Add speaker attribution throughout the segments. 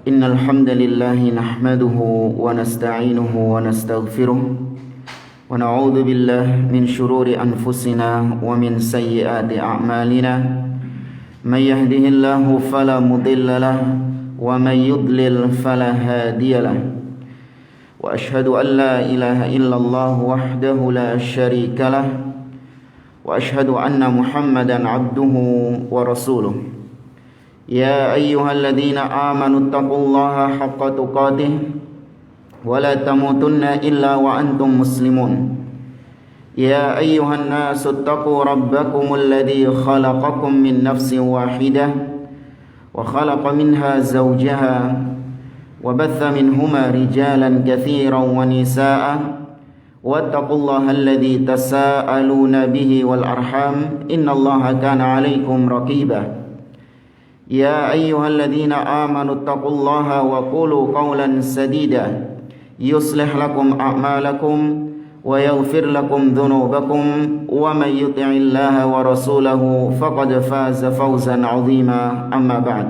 Speaker 1: إن الحمد لله نحمده ونستعينه ونستغفره ونعوذ بالله من شرور أنفسنا ومن سيئات أعمالنا من يهده الله فلا مضل له ومن يضلل فلا هادي له وأشهد أن لا إله إلا الله وحده لا شريك له وأشهد أن محمدا عبده ورسوله يا أيها الذين آمنوا اتقوا الله حق تقاته ولا تموتن إلا وأنتم مسلمون يا أيها الناس اتقوا ربكم الذي خلقكم من نفس واحدة وخلق منها زوجها وبث منهما رجالا كثيرا ونساء واتقوا الله الذي تساءلون به والأرحام إن الله كان عليكم رقيبا يا أيها الذين آمنوا اتقوا الله وقولوا قولا سديدا يصلح لكم أعمالكم ويغفر لكم ذنوبكم ومن يطع الله ورسوله فقد فاز فوزا عظيما أما بعد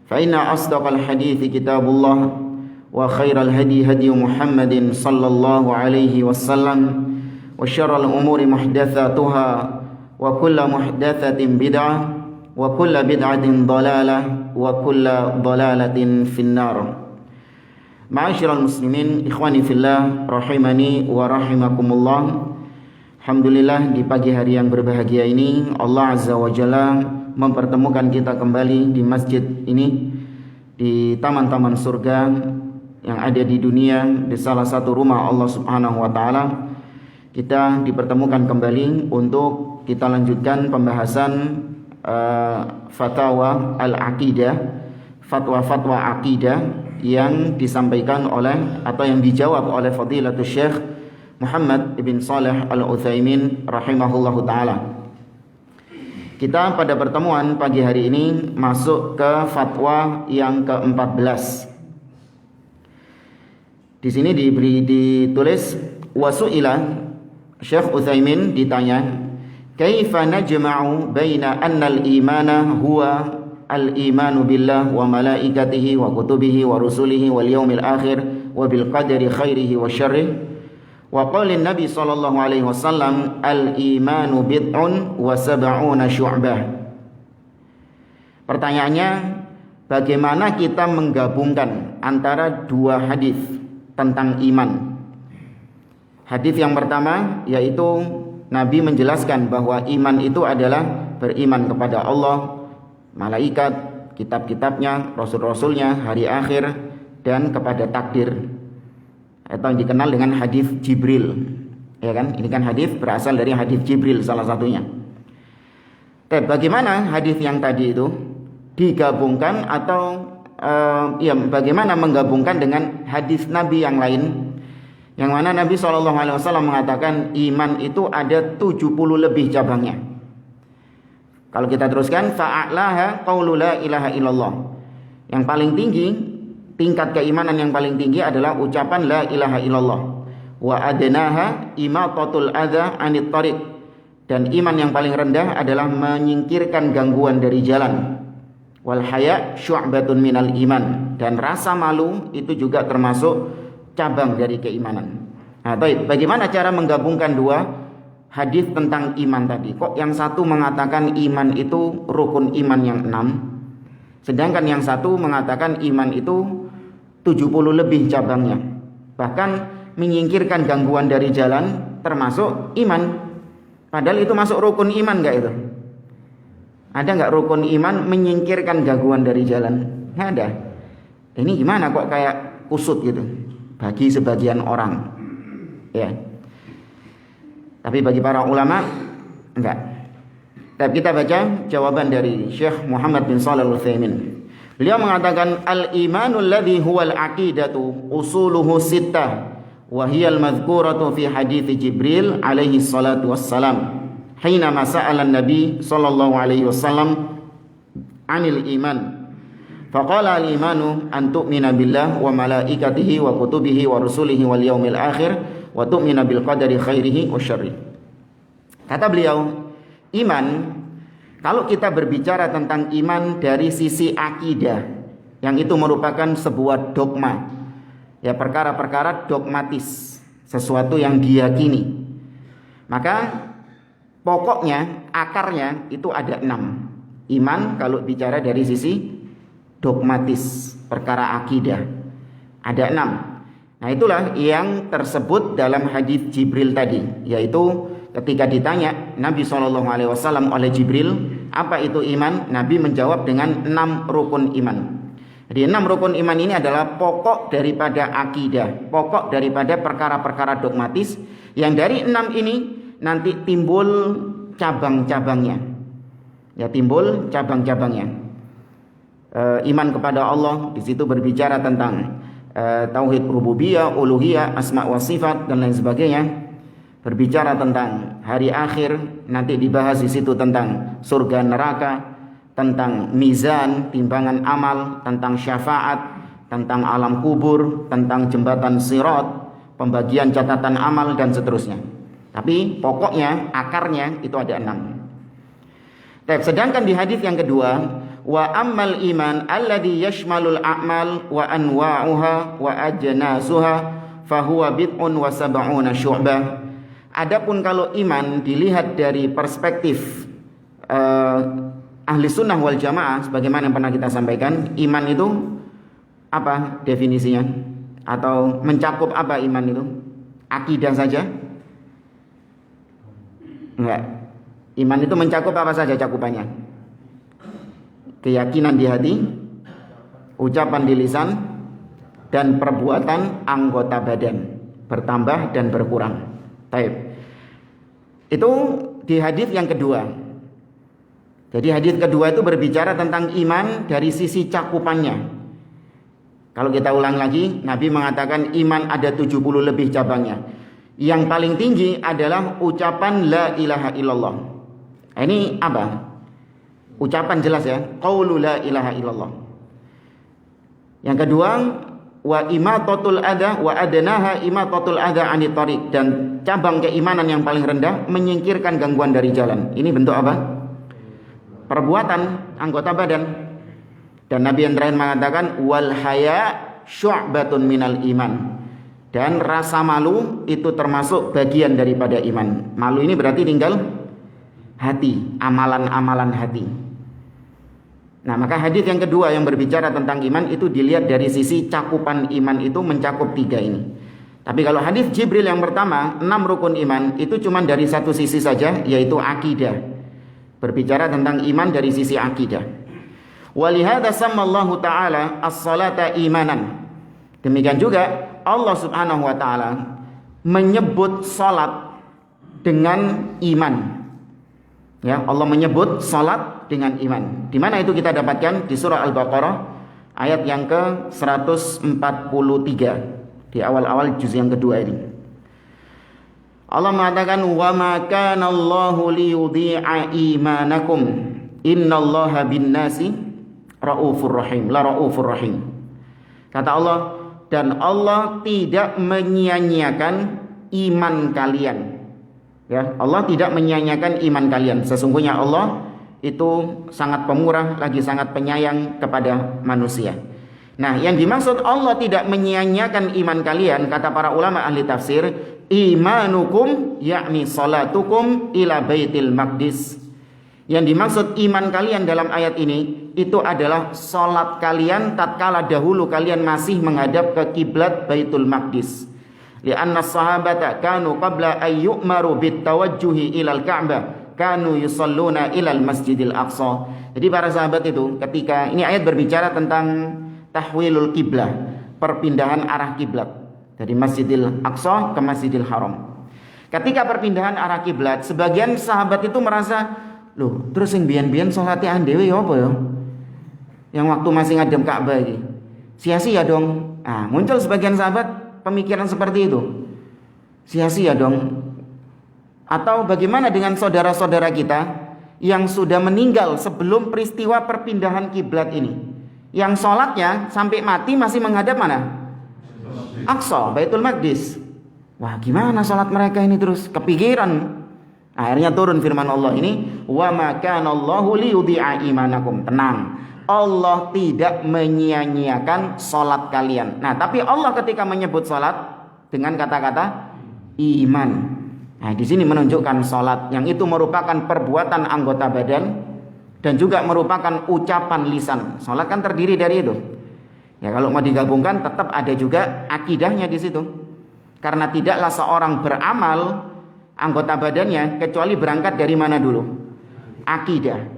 Speaker 1: فإن أصدق الحديث كتاب الله وخير الهدي هدي محمد صلى الله عليه وسلم وشر الأمور محدثاتها وكل محدثة بدعة وكل بدعة ضلالة وكل ضلالة في النار. Ma'asyiral muslimin, ikhwani fillah, rahimani wa rahimakumullah. Alhamdulillah, di pagi hari yang berbahagia ini Allah Azza wa Jalla mempertemukan kita kembali di masjid ini, di taman-taman surga yang ada di dunia, di salah satu rumah Allah Subhanahu wa taala. Kita dipertemukan kembali untuk kita lanjutkan pembahasan fatwa al-aqidah, fatwa-fatwa aqidah yang disampaikan oleh atau yang dijawab oleh Fadilatul Syekh Muhammad ibn Shalih Al-Utsaimin rahimahullahu taala. Kita pada pertemuan pagi hari ini masuk ke fatwa yang ke-14. Di sini ditulis wasu'ila, Syekh Utsaimin ditanya, kaifa najma'u baina anna al-imana huwa al-imanu billah wa malaikatihi wa kutubihi wa rusulihi wal yawmil akhir wa bil qadari khairihi wa syarrihi wa qala an-nabi sallallahu alaihi wasallam al-imanu bid'un wa sab'una syu'bah. Pertanyaannya, bagaimana kita menggabungkan antara dua hadis tentang iman? Hadis yang pertama yaitu Nabi menjelaskan bahwa iman itu adalah beriman kepada Allah, malaikat, kitab-kitabnya, rasul-rasulnya, hari akhir, dan kepada takdir, atau yang dikenal dengan hadis Jibril. Ya kan? Ini kan hadis berasal dari hadis Jibril salah satunya. Tapi bagaimana hadis yang tadi itu digabungkan atau bagaimana menggabungkan dengan hadis Nabi yang lain? Yang mana Nabi SAW mengatakan iman itu ada 70 lebih cabangnya. Kalau kita teruskan, fa'a'laha qawlu la ilaha illallah. Yang paling tinggi, tingkat keimanan yang paling tinggi adalah ucapan la ilaha illallah. Wa adnaha imatatul adza 'anit thariq. Dan iman yang paling rendah adalah menyingkirkan gangguan dari jalan. Wal haya syu'batun minal iman. Dan rasa malu itu juga termasuk cabang dari keimanan. Nah, bagaimana cara menggabungkan dua hadis tentang iman tadi? Kok yang satu mengatakan iman itu rukun iman yang 6, sedangkan yang satu mengatakan iman itu 70 lebih cabangnya. Bahkan menyingkirkan gangguan dari jalan termasuk iman. Padahal itu masuk rukun iman enggak itu? Ada enggak rukun iman menyingkirkan gangguan dari jalan? Enggak ada. Ini gimana kok kayak kusut gitu bagi sebagian orang, ya. Tapi bagi para ulama enggak. Tapi kita baca jawaban dari Syekh Muhammad bin Shalih Al-Utsaimin. Beliau mengatakan al-imanu alladhi huwa al-aqidatu usuluhu sittah wa hiya al-madhkuratu fi hadits Jibril alaihi salatu wassalam hina sa'ala an-nabi sallallahu alaihi wasallam 'anil iman. Faqala al-imanu an tu'mina billah wa malaikatihi wa kutubihi wa rusulihi wal yaumil akhir wa tu'mina bil qadari khairihi wa syarrihi. Kata beliau, iman, kalau kita berbicara tentang iman dari sisi akidah, yang itu merupakan sebuah dogma. Ya, perkara-perkara dogmatis, sesuatu yang diyakini. Maka pokoknya, akarnya itu ada 6. Iman kalau bicara dari sisi dogmatis, perkara akidah, ada 6. Nah, itulah yang tersebut dalam hadis Jibril tadi, yaitu ketika ditanya Nabi SAW oleh Jibril, apa itu iman? Nabi menjawab dengan 6 rukun iman. Jadi 6 rukun iman ini adalah pokok daripada akidah, pokok daripada perkara-perkara dogmatis, yang dari 6 ini nanti timbul cabang-cabangnya. Ya, timbul cabang-cabangnya. Iman kepada Allah, di situ berbicara tentang tauhid rububiyah, uluhiyah, asma wa sifat dan lain sebagainya. Berbicara tentang hari akhir, nanti dibahas di situ tentang surga neraka, tentang mizan, timbangan amal, tentang syafaat, tentang alam kubur, tentang jembatan sirat, pembagian catatan amal dan seterusnya. Tapi pokoknya, akarnya itu ada 6. Sedangkan di hadis yang kedua, wa ammal iman alladhi yashmalul a'mal wa anwa'uha wa ajnasuha fahuwa bid'un wa sab'una syu'bah. Adapun kalau iman dilihat dari perspektif ahli sunnah wal jamaah, sebagaimana yang pernah kita sampaikan, iman itu apa definisinya? Atau mencakup apa iman itu? Akidah saja? Enggak. Iman itu mencakup apa saja cakupannya? Keyakinan di hati, ucapan di lisan, dan perbuatan anggota badan, bertambah dan berkurang. Taib. Itu di hadis yang kedua. Jadi hadis kedua itu berbicara tentang iman dari sisi cakupannya. Kalau kita ulang lagi, Nabi mengatakan iman ada 70 lebih cabangnya. Yang paling tinggi adalah ucapan la ilaha illallah. Ini apa? Ucapan jelas ya, qaulu la ilaha illallah. Yang kedua, wa imatatul adha wa adnaha imatatul adha anit thariq, dan cabang keimanan yang paling rendah menyingkirkan gangguan dari jalan. Ini bentuk apa? Perbuatan anggota badan. Dan Nabi yang terakhir mengatakan wal haya syu'batun minal iman. Dan rasa malu itu termasuk bagian daripada iman. Malu ini berarti tinggal hati, amalan-amalan hati. Nah, maka hadis yang kedua yang berbicara tentang iman itu dilihat dari sisi cakupan iman itu mencakup 3 ini. Tapi kalau hadis Jibril yang pertama, 6 rukun iman itu cuma dari satu sisi saja, yaitu akidah. Berbicara tentang iman dari sisi akidah. Walihada sammallahu ta'ala as-salata imanan. Demikian juga Allah subhanahu wa ta'ala menyebut salat dengan iman. Ya, Allah menyebut salat dengan iman. Di mana itu kita dapatkan? Di surah Al-Baqarah ayat yang ke-143, di awal-awal juz yang kedua ini. Allah mengatakan wa ma kana Allahu liyudhi'a imanakum innallaha bin-nasi raufur rahim, la raufur rahim. Kata Allah, dan Allah tidak menyia-nyiakan iman kalian. Ya, Allah tidak menyia-nyiakan iman kalian. Sesungguhnya Allah itu sangat pemurah lagi sangat penyayang kepada manusia. Nah, yang dimaksud Allah tidak menyia-nyiakan iman kalian, kata para ulama ahli tafsir, imanukum yakni salatukum ila baitil maqdis. Yang dimaksud iman kalian dalam ayat ini itu adalah salat kalian tatkala dahulu kalian masih menghadap ke kiblat Baitul Maqdis. Lianna sahabata kanu qabla ay yu'maru bitawajjuhi ilal Ka'bah kanu yusalluna ilal Masjidil Aqsa. Jadi para sahabat itu ketika ini ayat berbicara tentang tahwilul kiblah, perpindahan arah kiblat dari Masjidil Aqsa ke Masjidil Haram. Ketika perpindahan arah kiblat, sebagian sahabat itu merasa, loh, terus yang biyen-biyen salate dhewe ya apa ya? Yang waktu masih ngadem Ka'bah iki. Sia-sia dong. Nah, muncul sebagian sahabat pemikiran seperti itu. Sia-sia dong. Atau bagaimana dengan saudara-saudara kita yang sudah meninggal sebelum peristiwa perpindahan kiblat ini? Yang sholatnya sampai mati masih menghadap mana? Aqsa, Baitul Maqdis. Wah, gimana sholat mereka ini terus? Kepikiran. Akhirnya turun firman Allah ini, wa ma kana Allahu liyudhi'a imanakum. Tenang. Allah tidak menyia-nyiakan salat kalian. Nah, tapi Allah ketika menyebut salat dengan kata-kata iman. Nah, di sini menunjukkan salat yang itu merupakan perbuatan anggota badan dan juga merupakan ucapan lisan. Salat kan terdiri dari itu. Ya, kalau mau digabungkan tetap ada juga akidahnya di situ. Karena tidaklah seorang beramal anggota badannya kecuali berangkat dari mana dulu? Akidah.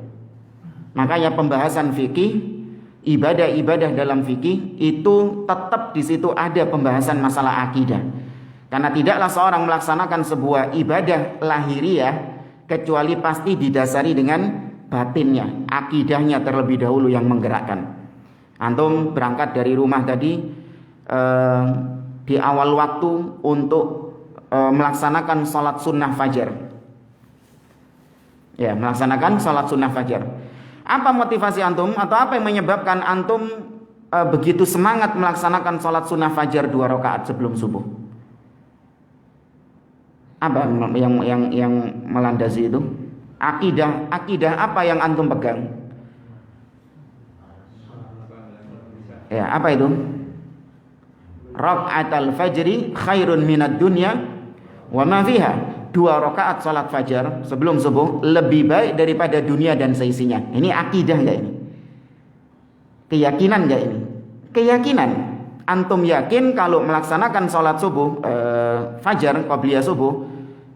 Speaker 1: Makanya pembahasan fikih, ibadah-ibadah dalam fikih itu tetap di situ ada pembahasan masalah akidah. Karena tidaklah seorang melaksanakan sebuah ibadah lahiriah kecuali pasti didasari dengan batinnya, akidahnya terlebih dahulu yang menggerakkan. Antum berangkat dari rumah tadi di awal waktu untuk melaksanakan sholat sunnah fajar. Ya, melaksanakan sholat sunnah fajar. Apa motivasi antum atau apa yang menyebabkan antum begitu semangat melaksanakan sholat sunnah fajar 2 rakaat sebelum subuh? Apa yang melandasi itu? Akidah apa yang antum pegang? Ya, apa itu? Raka'atul fajri khairun minad dunya wa ma fiha. 2 rakaat salat fajar sebelum subuh lebih baik daripada dunia dan seisinya. Ini akidah enggak ini? Keyakinan enggak ini? Keyakinan. Antum yakin kalau melaksanakan salat subuh fajar qabliyah subuh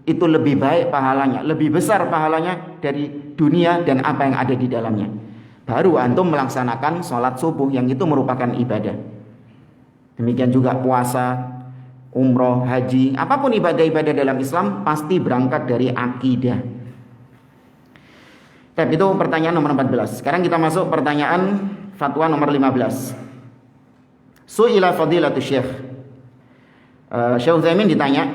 Speaker 1: itu lebih baik pahalanya, lebih besar pahalanya dari dunia dan apa yang ada di dalamnya. Baru antum melaksanakan salat subuh yang itu merupakan ibadah. Demikian juga puasa, umroh, haji, apapun ibadah-ibadah dalam Islam pasti berangkat dari akidah. Itu pertanyaan nomor 14. Sekarang kita masuk pertanyaan fatwa nomor 15. Su'ila fadilatu Syekh Utsaimin ditanya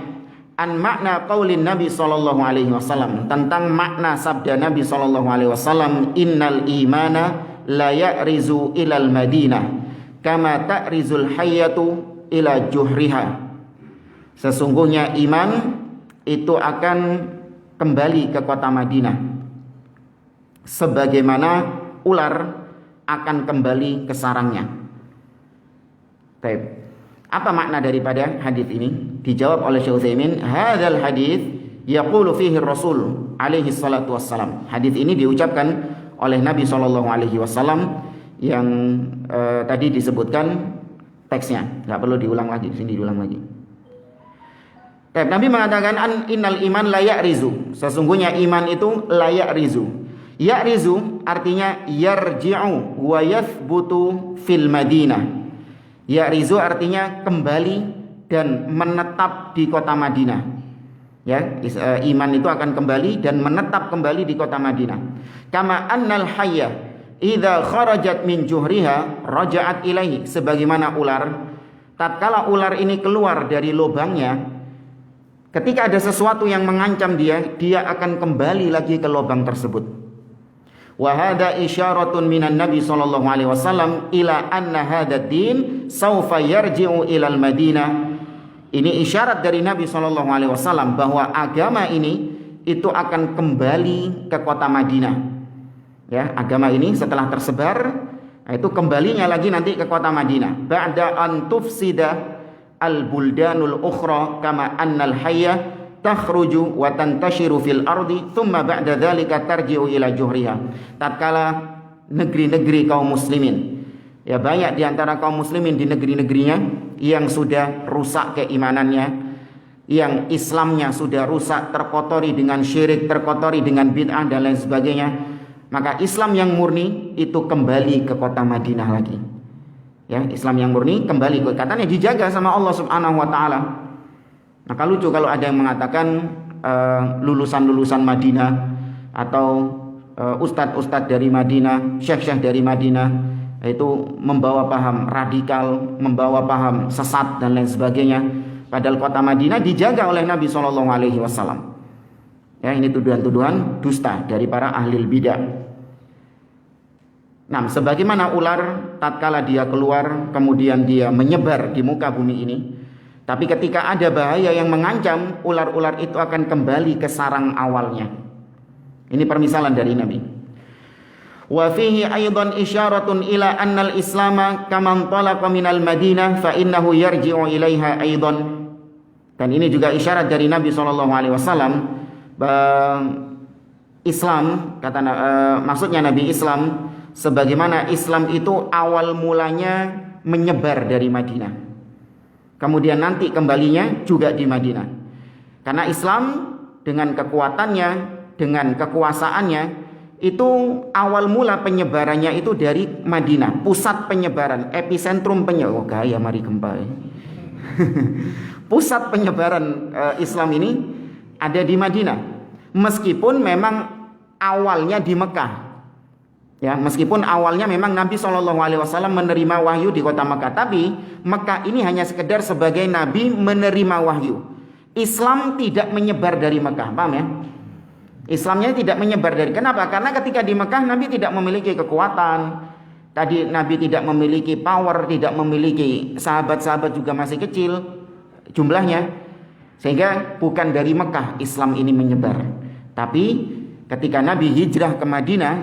Speaker 1: an makna qaulin Nabi sallallahu alaihi wasallam, tentang makna sabda Nabi sallallahu alaihi wasallam, innal imana la ya'rizu ilal madinah kama ta'rizul hayyatu ila juhriha. Sesungguhnya iman itu akan kembali ke kota Madinah sebagaimana ular akan kembali ke sarangnya. Baik. Apa makna daripada hadis ini? Dijawab oleh Syekh Utsaimin, hadzal hadis yaqulu fihi Rasul alaihi salatu wassalam. Hadis ini diucapkan oleh Nabi sallallahu alaihi wasallam yang tadi disebutkan teksnya. Enggak perlu diulang lagi, sini diulang lagi. Nabi mengatakan innal iman la ya'rizu. Sesungguhnya iman itu la ya'rizu. Ya'rizu artinya yarji'u wa yathbutu fil Madinah. Ya'rizu artinya kembali dan menetap di kota Madinah. Ya, iman itu akan kembali dan menetap kembali di kota Madinah. Kama annal hayya idza kharajat min juhriha raja'at ilaihi. Sebagaimana ular, tatkala ular ini keluar dari lubangnya, ketika ada sesuatu yang mengancam dia akan kembali lagi ke lubang tersebut. Wa hadza isyaratun minan Nabi sallallahu alaihi wasallam ila anna hadzal din saufa yarji'u ilal Madinah. Ini isyarat dari Nabi sallallahu alaihi wasallam bahwa agama ini itu akan kembali ke kota Madinah. Ya, agama ini setelah tersebar itu kembalinya lagi nanti ke kota Madinah. Ba'da an tufsida al-buldanul ukhra kama annal hayya takhruju wa tantashiru fil ardi thumma ba'da dzalika tarji'u ila juhriha. Tatkala negeri-negeri kaum muslimin, ya banyak di antara kaum muslimin di negeri-negerinya yang sudah rusak keimanannya, yang Islamnya sudah rusak, terkotori dengan syirik, terkotori dengan bid'ah dan lain sebagainya, maka Islam yang murni itu kembali ke kota Madinah lagi. Ya, Islam yang murni kembali, katanya dijaga sama Allah Subhanahu wa taala. Maka lucu kalau ada yang mengatakan lulusan-lulusan Madinah atau ustadz-ustadz dari Madinah, syekh-syekh dari Madinah itu membawa paham radikal, membawa paham sesat dan lain sebagainya. Padahal kota Madinah dijaga oleh Nabi SAW. Ya, ini tuduhan-tuduhan dusta dari para ahli bidah. Nah, sebagaimana ular tatkala dia keluar kemudian dia menyebar di muka bumi ini, tapi ketika ada bahaya yang mengancam, ular-ular itu akan kembali ke sarang awalnya. Ini permisalan dari Nabi. Wa fihi aidan isyaratun ila anna al-islama kaman talaqa minal Madinah fa innahu yarji'u ilaiha aidan. Dan ini juga isyarat dari Nabi SAW. Islam maksudnya Nabi Islam, sebagaimana Islam itu awal mulanya menyebar dari Madinah, kemudian nanti kembalinya juga di Madinah. Karena Islam dengan kekuatannya, dengan kekuasaannya, itu awal mula penyebarannya itu dari Madinah, pusat penyebaran, epicentrum penyebaran. Oh gaya mari gempa ya. Pusat penyebaran Islam ini ada di Madinah, meskipun memang awalnya di Mekah. Ya, meskipun awalnya memang Nabi SAW menerima wahyu di kota Mekah, tapi Mekah ini hanya sekedar sebagai Nabi menerima wahyu. Islam tidak menyebar dari Mekah, paham ya? Islamnya tidak menyebar dari. Kenapa? Karena ketika di Mekah Nabi tidak memiliki kekuatan. Tadi Nabi tidak memiliki power, tidak memiliki sahabat-sahabat juga masih kecil jumlahnya. Sehingga bukan dari Mekah Islam ini menyebar. Tapi ketika Nabi hijrah ke Madinah,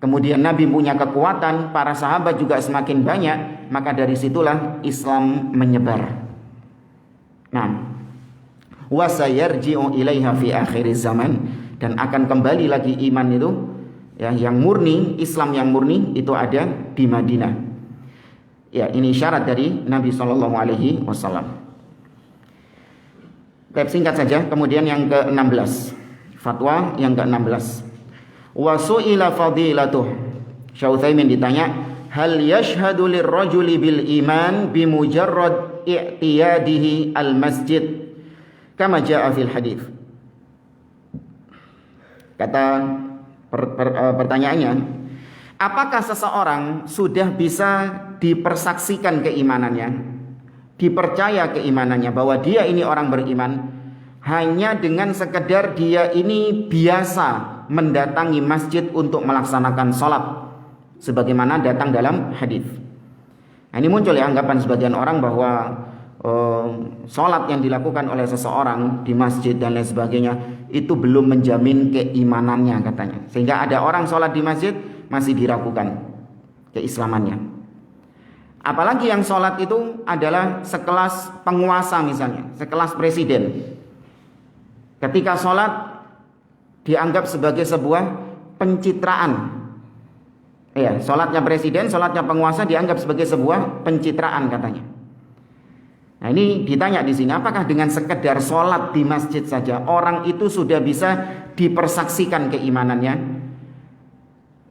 Speaker 1: kemudian Nabi punya kekuatan, para sahabat juga semakin banyak, maka dari situlah Islam menyebar. Nah, wa sayarji'u ilaiha fi akhir zaman, dan akan kembali lagi iman itu ya, yang murni, Islam yang murni itu ada di Madinah. Ya, ini syarat dari Nabi SAW. Singkat saja. Kemudian yang ke-16, fatwa yang ke-16, wa su'ila fadilatuh. Syekh Utsaimin ditanya, hal yashhadu lirrajuli bil iman bimujarrad i'tiyadihi al masjid kama jaa fil hadits. Kata pertanyaannya, apakah seseorang sudah bisa dipersaksikan keimanannya, dipercaya keimanannya bahwa dia ini orang beriman hanya dengan sekedar dia ini biasa mendatangi masjid untuk melaksanakan sholat sebagaimana datang dalam hadis. Nah, ini muncul ya anggapan sebagian orang bahwa sholat yang dilakukan oleh seseorang di masjid dan lain sebagainya itu belum menjamin keimanannya katanya, sehingga ada orang sholat di masjid masih diragukan keislamannya. Apalagi yang sholat itu adalah sekelas penguasa, misalnya sekelas presiden, ketika sholat dianggap sebagai sebuah pencitraan. Ya, sholatnya presiden, sholatnya penguasa dianggap sebagai sebuah pencitraan katanya. Nah, ini ditanya di sini, apakah dengan sekedar sholat di masjid saja orang itu sudah bisa dipersaksikan keimanannya?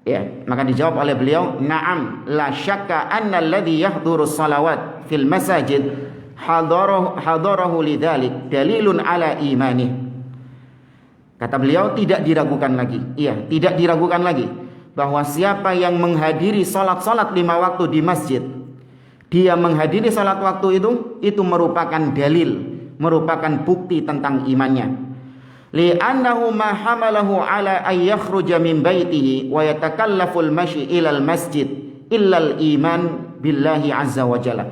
Speaker 1: Ya, maka dijawab oleh beliau, na'am, la syakka anna alladhi yahduru salawat fil masajid hadarahu lidzalik dalilun ala imanih. Kata beliau, tidak diragukan lagi. Iya, tidak diragukan lagi bahwa siapa yang menghadiri salat-salat 5 waktu di masjid, dia menghadiri salat waktu itu merupakan dalil, merupakan bukti tentang imannya. Li'annahu ma hamalahu ala ay yakhruja min baitihi wa yatakallafu al-mashi ila al-masjid illa al-iman billahi azza wa jalla.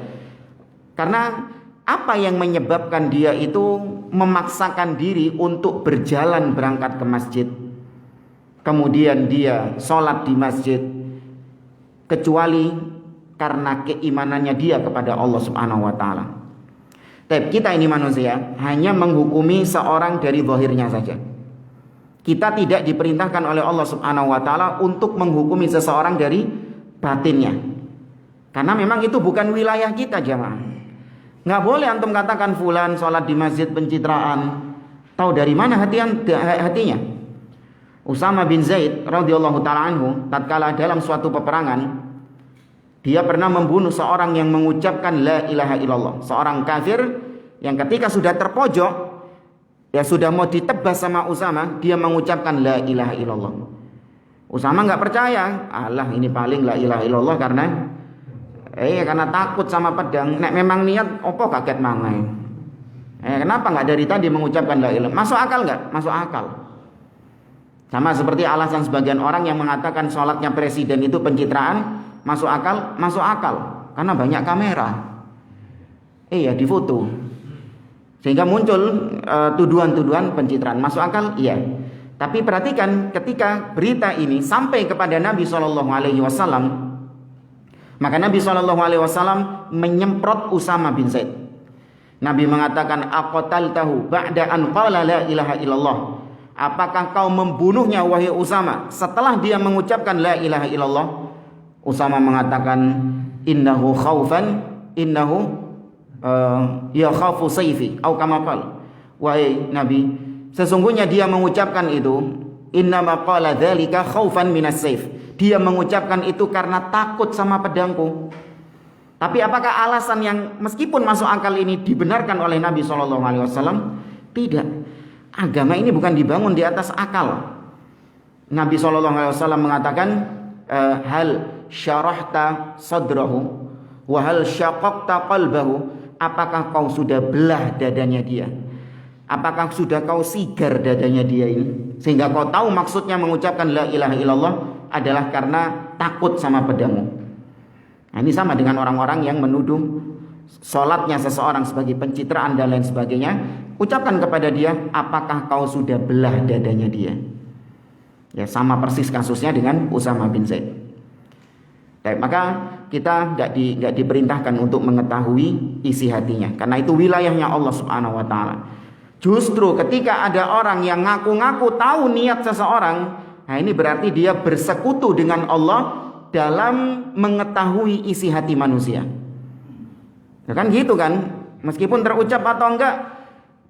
Speaker 1: Karena apa yang menyebabkan dia itu memaksakan diri untuk berjalan berangkat ke masjid, kemudian dia sholat di masjid, kecuali karena keimanannya dia kepada Allah Subhanahu wa taala. Tapi kita ini manusia hanya menghukumi seorang dari zahirnya saja. Kita tidak diperintahkan oleh Allah Subhanahu wa taala untuk menghukumi seseorang dari batinnya. Karena memang itu bukan wilayah kita, jamaah. Nggak boleh antum katakan fulan sholat di masjid pencitraan. Tahu dari mana hatinya? Usama bin Zaid radhiyallahu taala anhu tatkala dalam suatu peperangan, dia pernah membunuh seorang yang mengucapkan la ilaha illallah, seorang kafir yang ketika sudah terpojok, ya sudah mau ditebas sama Usama, dia mengucapkan la ilaha illallah. Usama nggak percaya, Allah ini paling la ilaha illallah karena takut sama pedang. Nek memang niat opo kaget mangai. Kenapa nggak dari tadi mengucapkan la ilaha? Masuk akal nggak? Masuk akal. Sama seperti alasan sebagian orang yang mengatakan sholatnya presiden itu pencitraan. Masuk akal? Masuk akal. Karena banyak kamera. Difoto. Sehingga muncul tuduhan-tuduhan pencitraan. Masuk akal? Iya. Tapi perhatikan, ketika berita ini sampai kepada Nabi SAW, maka Nabi SAW menyemprot Usama bin Zaid. Nabi mengatakan, aqataltahu ba'da an qala la ilaha illallah. Apakah kau membunuhnya wahai Usama setelah dia mengucapkan la ilaha illallah? Usama mengatakan, innahu yakhafu sayfi atau kama qala. Wahai Nabi, sesungguhnya dia mengucapkan itu, innama qala dzalika khaufan minas sayf. Dia mengucapkan itu karena takut sama pedangku. Tapi apakah alasan yang meskipun masuk akal ini dibenarkan oleh Nabi SAW? Tidak. Agama ini bukan dibangun di atas akal. Nabi SAW mengatakan, hal syarahta sadrahu wa hal syaqaqta qalbahu. Apakah kau sudah belah dadanya dia? Apakah sudah kau sigar dadanya dia ini? Sehingga kau tahu maksudnya mengucapkan la ilaha illallah adalah karena takut sama pedangmu. Nah, ini sama dengan orang-orang yang menuduh sholatnya seseorang sebagai pencitraan dan lain sebagainya. Ucapkan kepada dia, apakah kau sudah belah dadanya dia? Ya, sama persis kasusnya dengan Usama bin Zaid. Baik, maka kita nggak diperintahkan untuk mengetahui isi hatinya, karena itu wilayahnya Allah Subhanahu Wa Taala. Justru ketika ada orang yang ngaku-ngaku tahu niat seseorang, nah ini berarti dia bersekutu dengan Allah dalam mengetahui isi hati manusia. Ya kan gitu kan? Meskipun terucap atau enggak,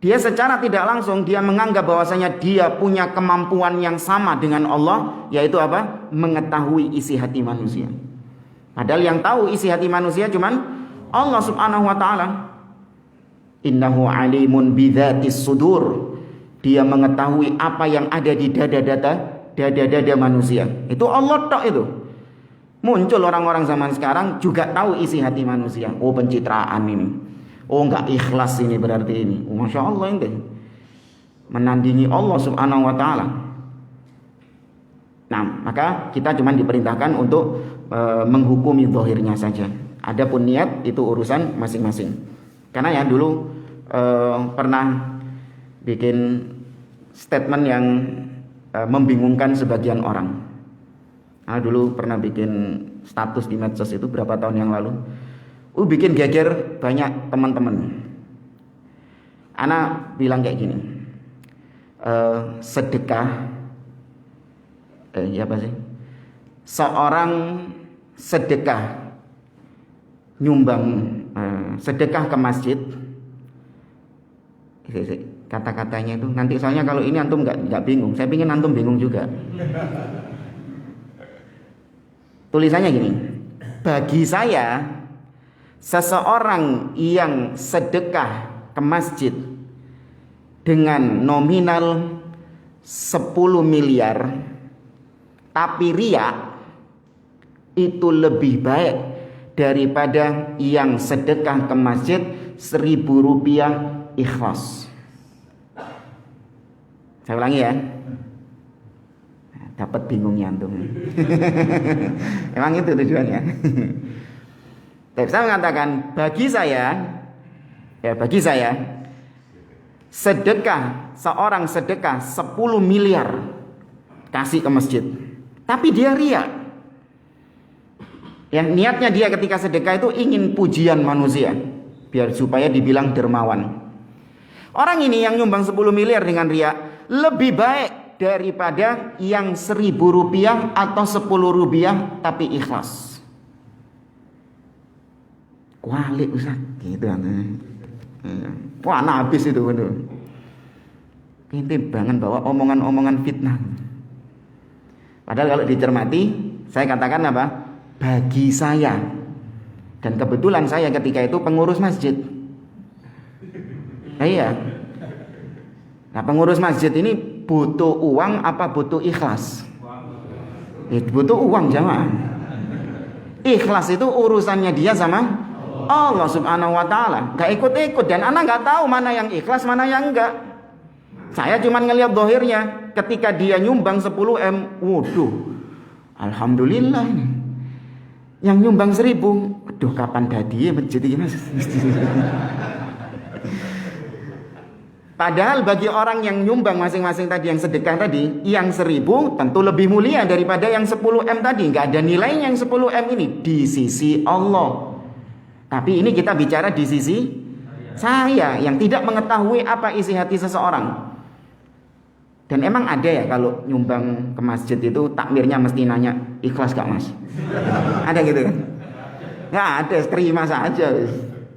Speaker 1: dia secara tidak langsung dia menganggap bahwasanya dia punya kemampuan yang sama dengan Allah, yaitu apa? Mengetahui isi hati manusia. Padahal yang tahu isi hati manusia cuman Allah Subhanahu wa taala. Innahu alimun bidzatis sudur. Dia mengetahui apa yang ada di dada manusia. Itu Allah tok itu. Muncul orang-orang zaman sekarang juga tahu isi hati manusia. Oh, pencitraan ini. Oh, enggak ikhlas ini berarti ini. Oh, Masya Allah ini. Menandingi Allah Subhanahu wa taala. Nah, maka kita cuma diperintahkan untuk menghukumi zahirnya saja. Adapun niat itu urusan masing-masing. Karena ya dulu pernah bikin statement yang membingungkan sebagian orang. Nah, dulu pernah bikin status di medsos itu berapa tahun yang lalu. Bikin geger banyak teman-teman. Ana bilang kayak gini. Sedekah apa sih? Seorang sedekah nyumbang sedekah ke masjid. Kata-katanya itu nanti soalnya kalau ini antum nggak bingung. Saya pingin antum bingung juga. Tulisannya gini, bagi saya seseorang yang sedekah ke masjid dengan nominal 10 miliar tapi riya itu lebih baik daripada yang sedekah ke masjid 1.000 rupiah ikhlas. Saya ulangi ya. Dapat bingungnya antum. Emang itu tujuannya. Tapi saya mengatakan bagi saya sedekah, seorang sedekah 10 miliar kasih ke masjid, tapi dia riya. Yang niatnya dia ketika sedekah itu ingin pujian manusia, biar supaya dibilang dermawan. Orang ini yang nyumbang 10 miliar dengan riya lebih baik daripada yang 1.000 rupiah atau 10 rupiah tapi ikhlas. Kualik Ustaz gitu kan. Wah, habis itu bener. Ini banget bawa omongan-omongan fitnah. Padahal kalau dicermati, saya katakan apa? Bagi saya. Dan kebetulan saya ketika itu pengurus masjid. Nah, iya. Nah, pengurus masjid ini butuh uang apa butuh ikhlas? Butuh uang jamaah. Ikhlas itu urusannya dia sama Allah Subhanahu wa taala. Gak ikut-ikut dan anak gak tahu mana yang ikhlas, mana yang enggak. Saya cuma ngelihat zahirnya. Ketika dia nyumbang 10 M, waduh. Alhamdulillah ini. Yang nyumbang 1.000, waduh kapan dadi masjid iki Mas? Padahal bagi orang yang nyumbang masing-masing tadi, yang sedekah tadi, yang 1.000 tentu lebih mulia daripada yang 10M tadi. Nggak ada nilainya yang 10M ini di sisi Allah. Tapi ini kita bicara di sisi saya yang tidak mengetahui apa isi hati seseorang. Dan emang ada ya kalau nyumbang ke masjid itu takmirnya mesti nanya, ikhlas gak mas? Ada gitu kan? Nggak ada, terima saja.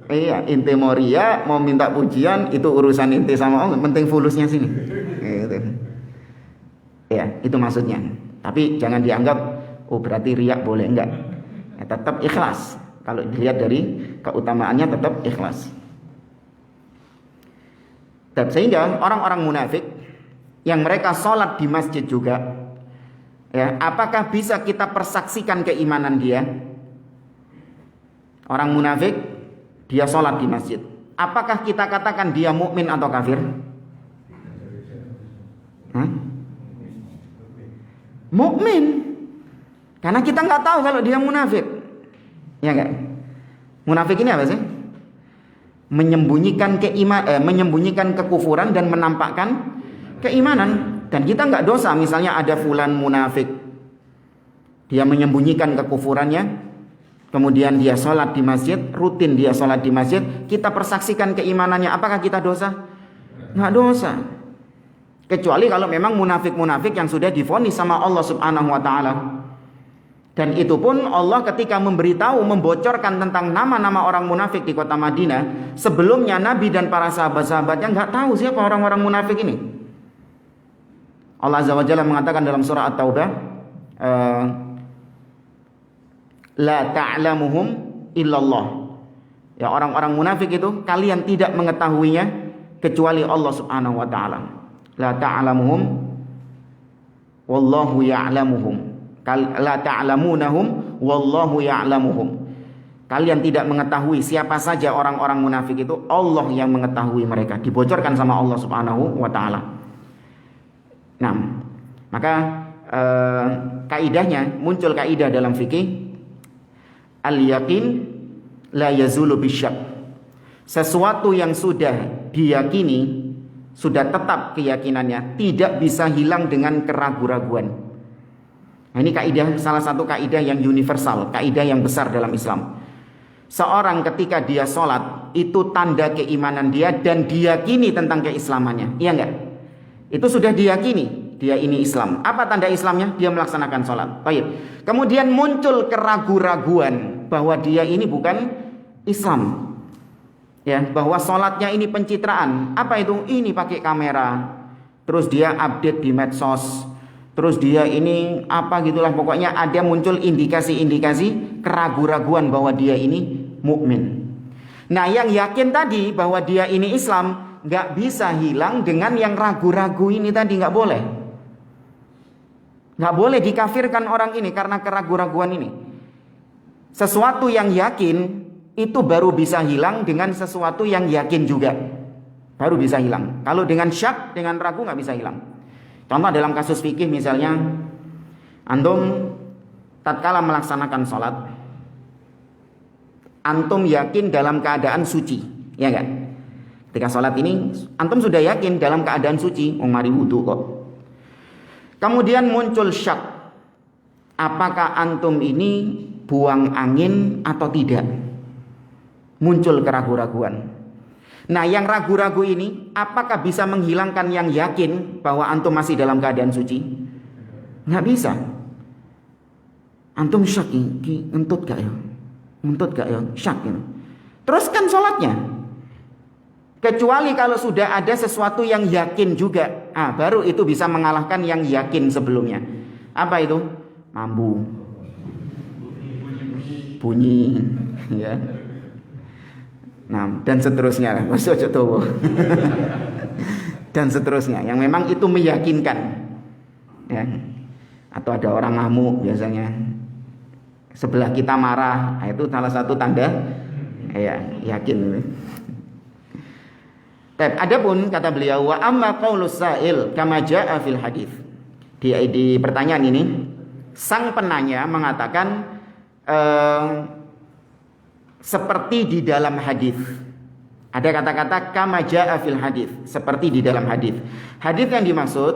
Speaker 1: Iya, inti mau ria, mau minta pujian, itu urusan inti sama Allah, penting fulusnya sini. Gitu. Ya, itu maksudnya. Tapi jangan dianggap, oh berarti riak boleh, enggak. Ya, tetap ikhlas. Kalau dilihat dari keutamaannya tetap ikhlas. Dan sehingga orang-orang munafik yang mereka sholat di masjid juga, ya, apakah bisa kita persaksikan keimanan dia? Orang munafik dia sholat di masjid, apakah kita katakan dia mukmin atau kafir? Mukmin, karena kita nggak tahu kalau dia munafik, ya nggak? Munafik ini apa sih? Menyembunyikan kekufuran dan menampakkan keimanan. Dan kita nggak dosa, misalnya ada fulan munafik, dia menyembunyikan kekufurannya, kemudian dia sholat di masjid, rutin dia sholat di masjid, kita persaksikan keimanannya, apakah kita dosa? Nggak dosa. Kecuali kalau memang munafik-munafik yang sudah divonis sama Allah Subhanahu wa Ta'ala. Dan itu pun Allah ketika memberitahu, membocorkan tentang nama-nama orang munafik di kota Madinah, sebelumnya Nabi dan para sahabat-sahabatnya nggak tahu siapa orang-orang munafik ini. Allah Azza wa Jalla mengatakan dalam surah At-Taubah, la ta'lamuhum illallah. Ya, orang-orang munafik itu kalian tidak mengetahuinya kecuali Allah Subhanahu wa taala. La ta'lamuhum wallahu ya'lamuhum. La ta'lamunahum wallahu ya'lamuhum. Kalian tidak mengetahui siapa saja orang-orang munafik itu, Allah yang mengetahui mereka. Dibocorkan sama Allah Subhanahu wa taala. Nah, maka kaidahnya, muncul kaidah dalam fikih, al-yaqin la yazulu bisyak. Sesuatu yang sudah diyakini, sudah tetap keyakinannya, tidak bisa hilang dengan keraguan-raguan. Nah, ini kaidah, salah satu kaidah yang universal, kaidah yang besar dalam Islam. Seorang ketika dia sholat, itu tanda keimanan dia dan diyakini tentang keislamannya. Iya enggak? Itu sudah diyakini, dia ini Islam. Apa tanda Islamnya? Dia melaksanakan sholat. Baik. Kemudian muncul keraguan-raguan bahwa dia ini bukan Islam, ya, bahwa sholatnya ini pencitraan. Apa itu? Ini pakai kamera, terus dia update di medsos, terus dia ini apa gitulah, pokoknya ada muncul indikasi-indikasi keraguan-raguan bahwa dia ini mukmin. Nah, yang yakin tadi bahwa dia ini Islam nggak bisa hilang dengan yang ragu-ragu ini tadi, nggak boleh. Nggak boleh dikafirkan orang ini karena keraguan-raguan ini. Sesuatu yang yakin itu baru bisa hilang dengan sesuatu yang yakin juga, baru bisa hilang. Kalau dengan syak, dengan ragu nggak bisa hilang. Contoh dalam kasus fikih misalnya, antum tatkala melaksanakan sholat, antum yakin dalam keadaan suci, ya enggak? Ketika sholat ini, antum sudah yakin dalam keadaan suci, mari wudu kok. Kemudian muncul syak, apakah antum ini buang angin atau tidak? Muncul keraguan-raguan. Nah, yang ragu-ragu ini apakah bisa menghilangkan yang yakin bahwa antum masih dalam keadaan suci? Nggak bisa. Antum syak, ngentut gak ya? Ngentut gak ya? Syak ini. Teruskan sholatnya. Kecuali kalau sudah ada sesuatu yang yakin juga, baru itu bisa mengalahkan yang yakin sebelumnya. Apa itu? Mambu, bunyi, ya. Nah, dan seterusnya. Dan seterusnya. Yang memang itu meyakinkan, ya. Atau ada orang ngamuk biasanya, sebelah kita marah, itu salah satu tanda, ya, yakin. Adapun kata beliau, wa amma qaulus sa'il kama jaa fil hadis. Di pertanyaan ini, sang penanya mengatakan seperti di dalam hadis. Ada kata-kata kama jaa fil hadis, seperti di dalam hadis. Hadis yang dimaksud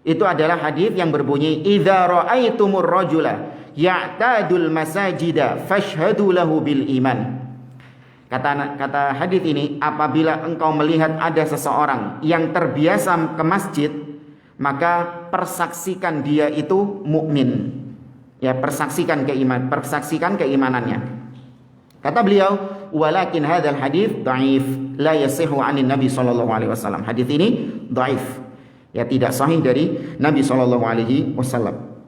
Speaker 1: itu adalah hadis yang berbunyi idza raaitumur rajula ya'tadul masajida fashhadu lahu bil iman. Kata hadis ini, apabila engkau melihat ada seseorang yang terbiasa ke masjid, maka persaksikan dia itu mukmin. Ya, persaksikan keimanannya. Kata beliau, walakin hadzal hadis dhaif, la yasihu 'anin Nabi sallallahu alaihi wasallam. Hadis ini dhaif. Ya, tidak sahih dari Nabi sallallahu alaihi wasallam.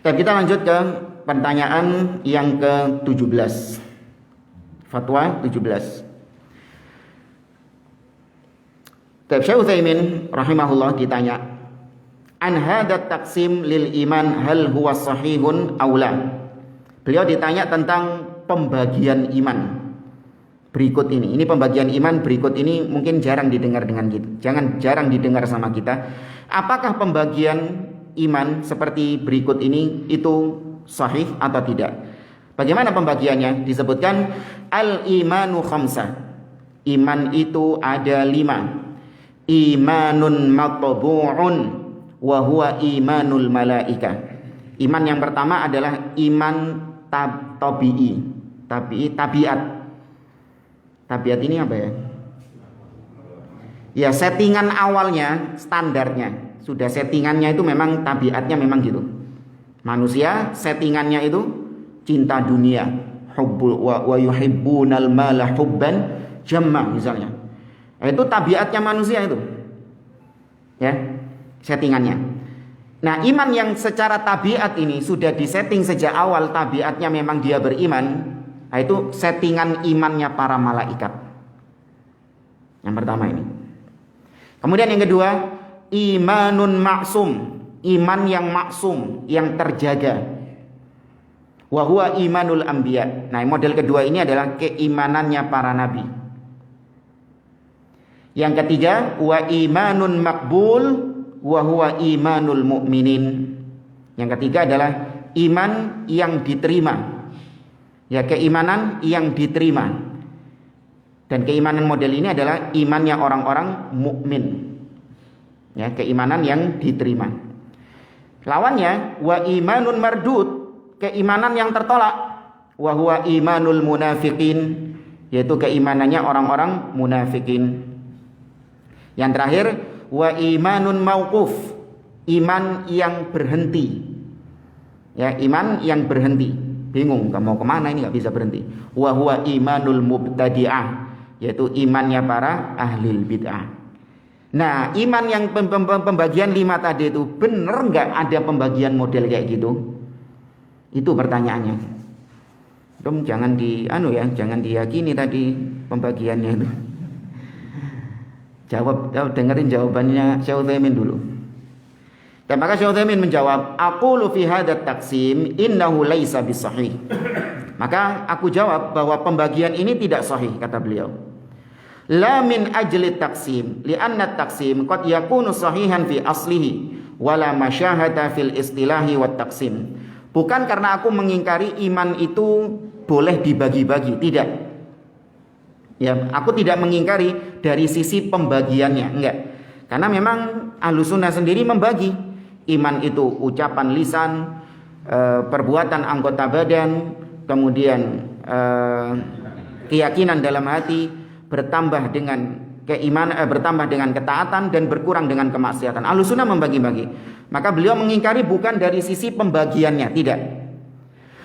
Speaker 1: Kita lanjut ke pertanyaan yang ke-17. Fatwa 17. Syekh Utsaimin rahimahullah ditanya, an hadat taksim lil iman hal huwa sahihun aw la. Beliau ditanya tentang pembagian iman berikut ini. Ini pembagian iman berikut ini mungkin jarang didengar dengan kita. Jarang didengar sama kita. Apakah pembagian iman seperti berikut ini itu sahih atau tidak? Bagaimana pembagiannya? Disebutkan al-imanu khamsah. Iman itu ada 5. Imanun matbu'un wa huwa imanul malaika. Iman yang pertama adalah iman tabi'i. Tabiat. Tabiat ini apa ya? Ya, settingan awalnya, standarnya. Sudah settingannya itu memang tabiatnya memang gitu. Manusia settingannya itu cinta dunia, hubbul wa yuhibbunal mala hubban jamma misalnya. Itu tabiatnya manusia itu. Ya, settingannya. Nah, iman yang secara tabiat ini sudah disetting sejak awal tabiatnya memang dia beriman. Nah, itu settingan imannya para malaikat. Yang pertama ini. Kemudian yang kedua, imanun maksum, iman yang maksum, yang terjaga. Wa huwa imanul anbiya. Nah, model kedua ini adalah keimanannya para nabi. Yang ketiga, wa imanun makbul wa huwa imanul mu'minin. Yang ketiga adalah iman yang diterima. Ya, keimanan yang diterima. Dan keimanan model ini adalah imannya orang-orang mukmin. Ya, keimanan yang diterima. Lawannya wa imanun mardud, keimanan yang tertolak. Wa huwa imanul munafiqin, yaitu keimanannya orang-orang munafikin. Yang terakhir wa imanun mauquf, iman yang berhenti. Ya, iman yang berhenti. Bingung mau kemana ini, nggak bisa berhenti. Wa huwa imanul mubtadi'ah, yaitu imannya para ahlil bid'ah. Nah, iman yang pembagian 5 tadi itu benar nggak ada pembagian model kayak gitu? Itu pertanyaannya. Jangan jangan diyakini tadi pembagiannya itu. Dengerin jawabannya Syekh Utsaimin dulu. Dan maka Syekh Utsaimin menjawab, aqulu fi hadat taksim innahu laisa bisahih. Maka aku jawab bahwa pembagian ini tidak sahih, kata beliau. La min ajli taksim, li'anna taksim qad yakunu sahihan fi aslihi wala masyahata fil istilahi wat taksim. Bukan karena aku mengingkari iman itu boleh dibagi-bagi, tidak. Ya, aku tidak mengingkari dari sisi pembagiannya, enggak. Karena memang Ahlussunnah sendiri membagi iman itu ucapan lisan, perbuatan anggota badan, kemudian keyakinan dalam hati, bertambah dengan keimanan, bertambah dengan ketaatan dan berkurang dengan kemaksiatan. Ahlussunnah membagi-bagi. Maka beliau mengingkari bukan dari sisi pembagiannya, tidak.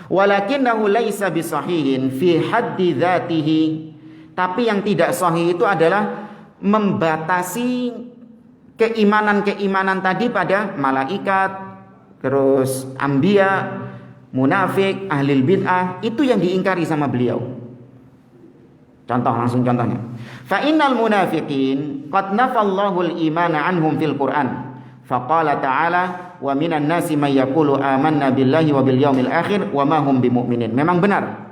Speaker 1: Walakinnahu laisa bisahihin fi haddi dzatihi. Tapi yang tidak sahih itu adalah membatasi keimanan-keimanan tadi pada malaikat, terus anbiya, munafik, ahlul bid'ah, itu yang diingkari sama beliau. Contohnya. Fa innal munafiqin qad nafallahu al-imana anhum fil Qur'an. Faqala ta'ala wa minan nasi may yaqulu amanna billahi wa bil yaumil akhir wa ma hum bimumin. Memang benar.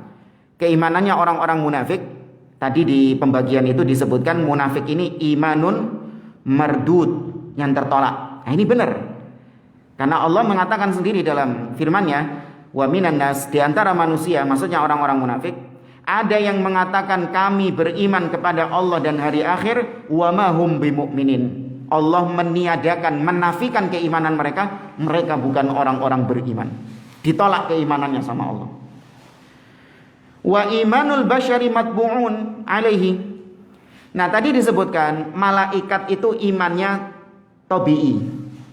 Speaker 1: Keimanannya orang-orang munafik tadi di pembagian itu disebutkan munafik ini imanun mardud, yang tertolak. Nah, ini benar. Karena Allah mengatakan sendiri dalam firman-Nya, wa minan nas, di antara manusia, maksudnya orang-orang munafik, ada yang mengatakan kami beriman kepada Allah dan hari akhir, wa ma hum bimu'minin. Allah meniadakan, menafikan keimanan mereka, mereka bukan orang-orang beriman. Ditolak keimanannya sama Allah. Wa imanul basyari matbu'un alaihi. Nah, tadi disebutkan malaikat itu imannya tabi'i,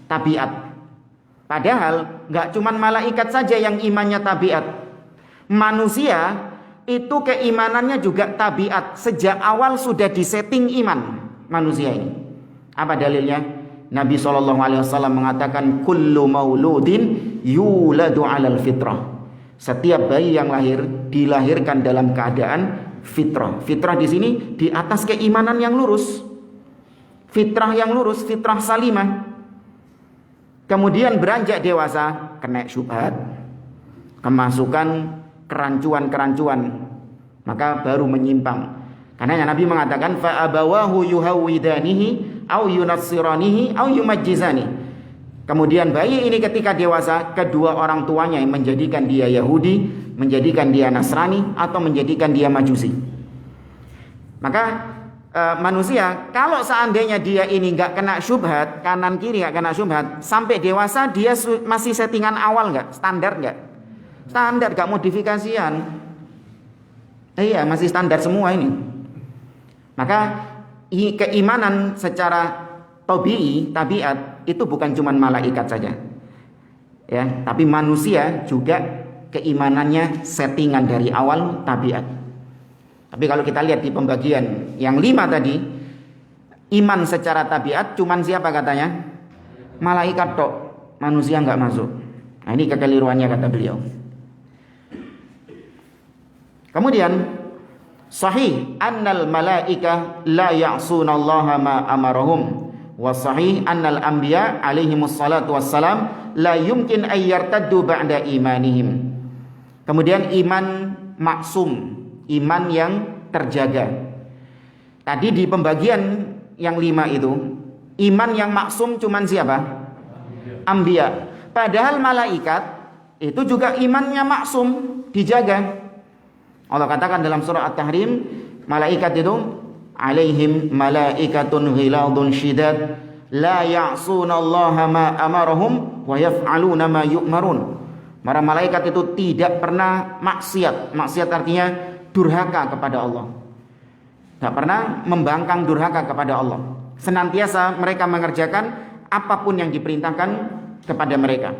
Speaker 1: tabiat. Padahal gak cuman malaikat saja yang imannya tabiat. Manusia itu keimanannya juga tabiat. Sejak awal sudah disetting iman manusia ini. Apa dalilnya? Nabi SAW mengatakan kullu mauludin yuladu alal fitrah. Setiap bayi yang lahir dilahirkan dalam keadaan fitrah. Fitrah di sini di atas keimanan yang lurus. Fitrah yang lurus, fitrah salimah. Kemudian beranjak dewasa kena syubhat, kemasukan kerancuan-kerancuan, maka baru menyimpang. Karena Nabi mengatakan fa abawahu yuhawidanihi au yunassiranihi au yumajjizani. Kemudian bayi ini ketika dewasa, kedua orang tuanya yang menjadikan dia Yahudi, menjadikan dia Nasrani, atau menjadikan dia Majusi. Maka manusia kalau seandainya dia ini nggak kena syubhat, kanan kiri nggak kena syubhat, sampai dewasa dia masih settingan awal nggak, standar nggak? Standar, gak modifikasian. Iya, masih standar semua ini. Maka keimanan secara tabiat itu bukan cuma malaikat saja. Ya, tapi manusia juga keimanannya settingan dari awal tabiat. Tapi kalau kita lihat di pembagian yang 5 tadi, iman secara tabiat cuman siapa katanya? Malaikat tok, manusia nggak masuk. Nah, ini kekeliruannya kata beliau. Kemudian sahih annal malaika la ya'sunallaha ma amarahum, wa sahih annal anbiya alaihimus salatu wassalam la yumkin ay yartaddu ba'da imanihim. Kemudian iman maksum, iman yang terjaga. Tadi di pembagian yang 5 itu, iman yang maksum cuman siapa? Anbiya. Padahal malaikat itu juga imannya maksum, dijaga. Allah katakan dalam surah At-Tahrim, malaikat itu alaihim malaikatun ghiladun syidad la ya'sunallaha ma amarahum wa yaf'aluna ma yu'marun. Para malaikat itu tidak pernah maksiat. Maksiat artinya durhaka kepada Allah. Tidak pernah membangkang durhaka kepada Allah. Senantiasa mereka mengerjakan apapun yang diperintahkan kepada mereka.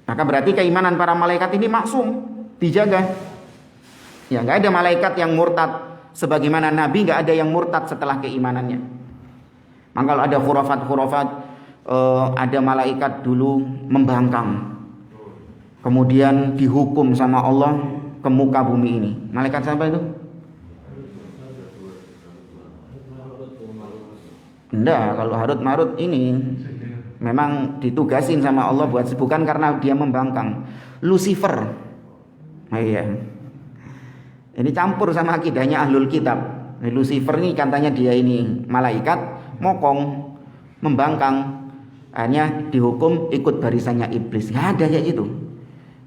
Speaker 1: Maka berarti keimanan para malaikat ini maksum, dijaga. Ya, nggak ada malaikat yang murtad, sebagaimana Nabi nggak ada yang murtad setelah keimanannya. Maka kalau ada khurafat, ada malaikat dulu membangkang, kemudian dihukum sama Allah ke muka bumi ini. Malaikat siapa itu? Enggak, kalau Harut Marut ini memang ditugasin sama Allah bukan karena dia membangkang. Lucifer. Oh, iya. Ini campur sama akidahnya ahlul kitab. Lucifer ini katanya dia ini malaikat, mokong, membangkang, akhirnya dihukum ikut barisannya iblis. Nggak ada kayak gitu.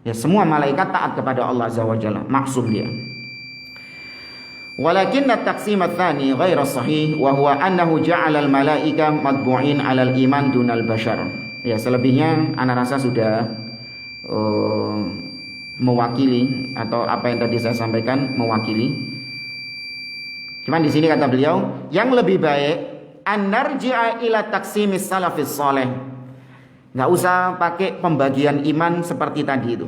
Speaker 1: Ya, semua malaikat taat kepada Allah Azza wa Jalla, maksum dia. Walakin at-taqsim ats-tsani ghairu sahih wa huwa annahu ja'ala al-malaika matbu'in 'ala al-iman dunal bashar. Ya, selebihnya ana rasa sudah mewakili, atau apa yang tadi saya sampaikan mewakili. Cuman di sini kata beliau, yang lebih baik an-narji'a ila taqsimis salafis saleh. Enggak usah pakai pembagian iman seperti tadi itu.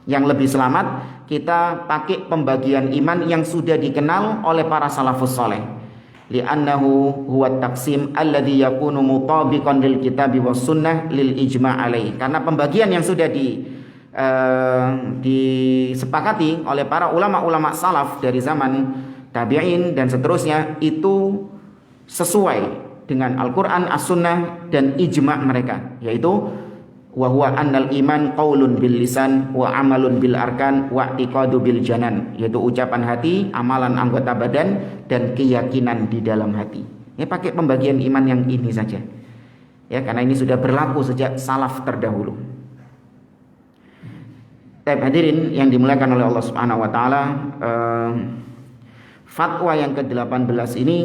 Speaker 1: Yang lebih selamat kita pakai pembagian iman yang sudah dikenal oleh para salafus saleh. Li'annahu huwa taqsim alladhi yakunu mutabiqan lil kitabi was sunnah lil ijma' alaih. Karena pembagian yang sudah disepakati oleh para ulama-ulama salaf dari zaman tabi'in dan seterusnya itu sesuai dengan Al-Quran, As-Sunnah dan ijma' mereka, yaitu wa huwa annal iman qaulun bil lisan wa amalun bil arkan wa i'tiqadu bil janan, yaitu ucapan hati, amalan anggota badan dan keyakinan di dalam hati. Ya, pakai pembagian iman yang ini saja. Ya, karena ini sudah berlaku sejak salaf terdahulu. Hadirin yang dimuliakan oleh Allah Subhanahu wa taala, fatwa yang ke-18 ini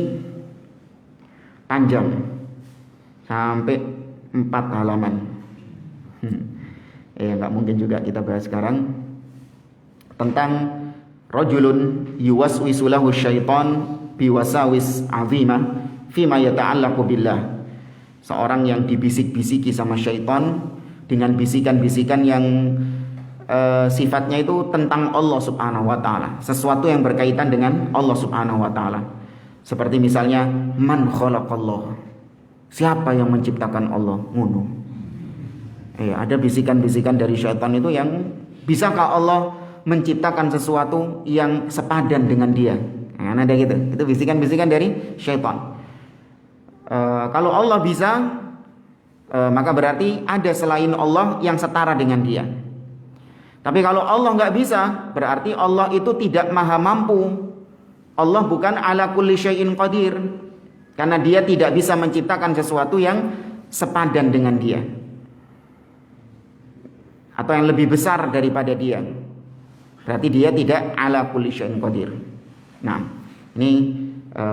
Speaker 1: panjang sampai 4 halaman. Nggak mungkin juga kita bahas sekarang tentang rajulun yuwaswisu lahu syaitan biwasawis azimah fima yata'allaqu billah. Seorang yang dibisik-bisiki sama syaitan dengan bisikan-bisikan yang sifatnya itu tentang Allah Subhanahu wa taala, sesuatu yang berkaitan dengan Allah Subhanahu wa taala. Seperti misalnya man khalaqallah. Siapa yang menciptakan Allah? Ngono. Ada bisikan-bisikan dari syaitan itu yang bisakah Allah menciptakan sesuatu yang sepadan dengan dia? Ada gitu. Itu bisikan-bisikan dari syaitan. Kalau Allah bisa, maka berarti ada selain Allah yang setara dengan dia. Tapi kalau Allah nggak bisa, berarti Allah itu tidak maha mampu. Allah bukan ala kulli syai'in qadir, karena dia tidak bisa menciptakan sesuatu yang sepadan dengan dia, atau yang lebih besar daripada dia. Berarti dia tidak ala kulli syai'in qadir. Nah, ini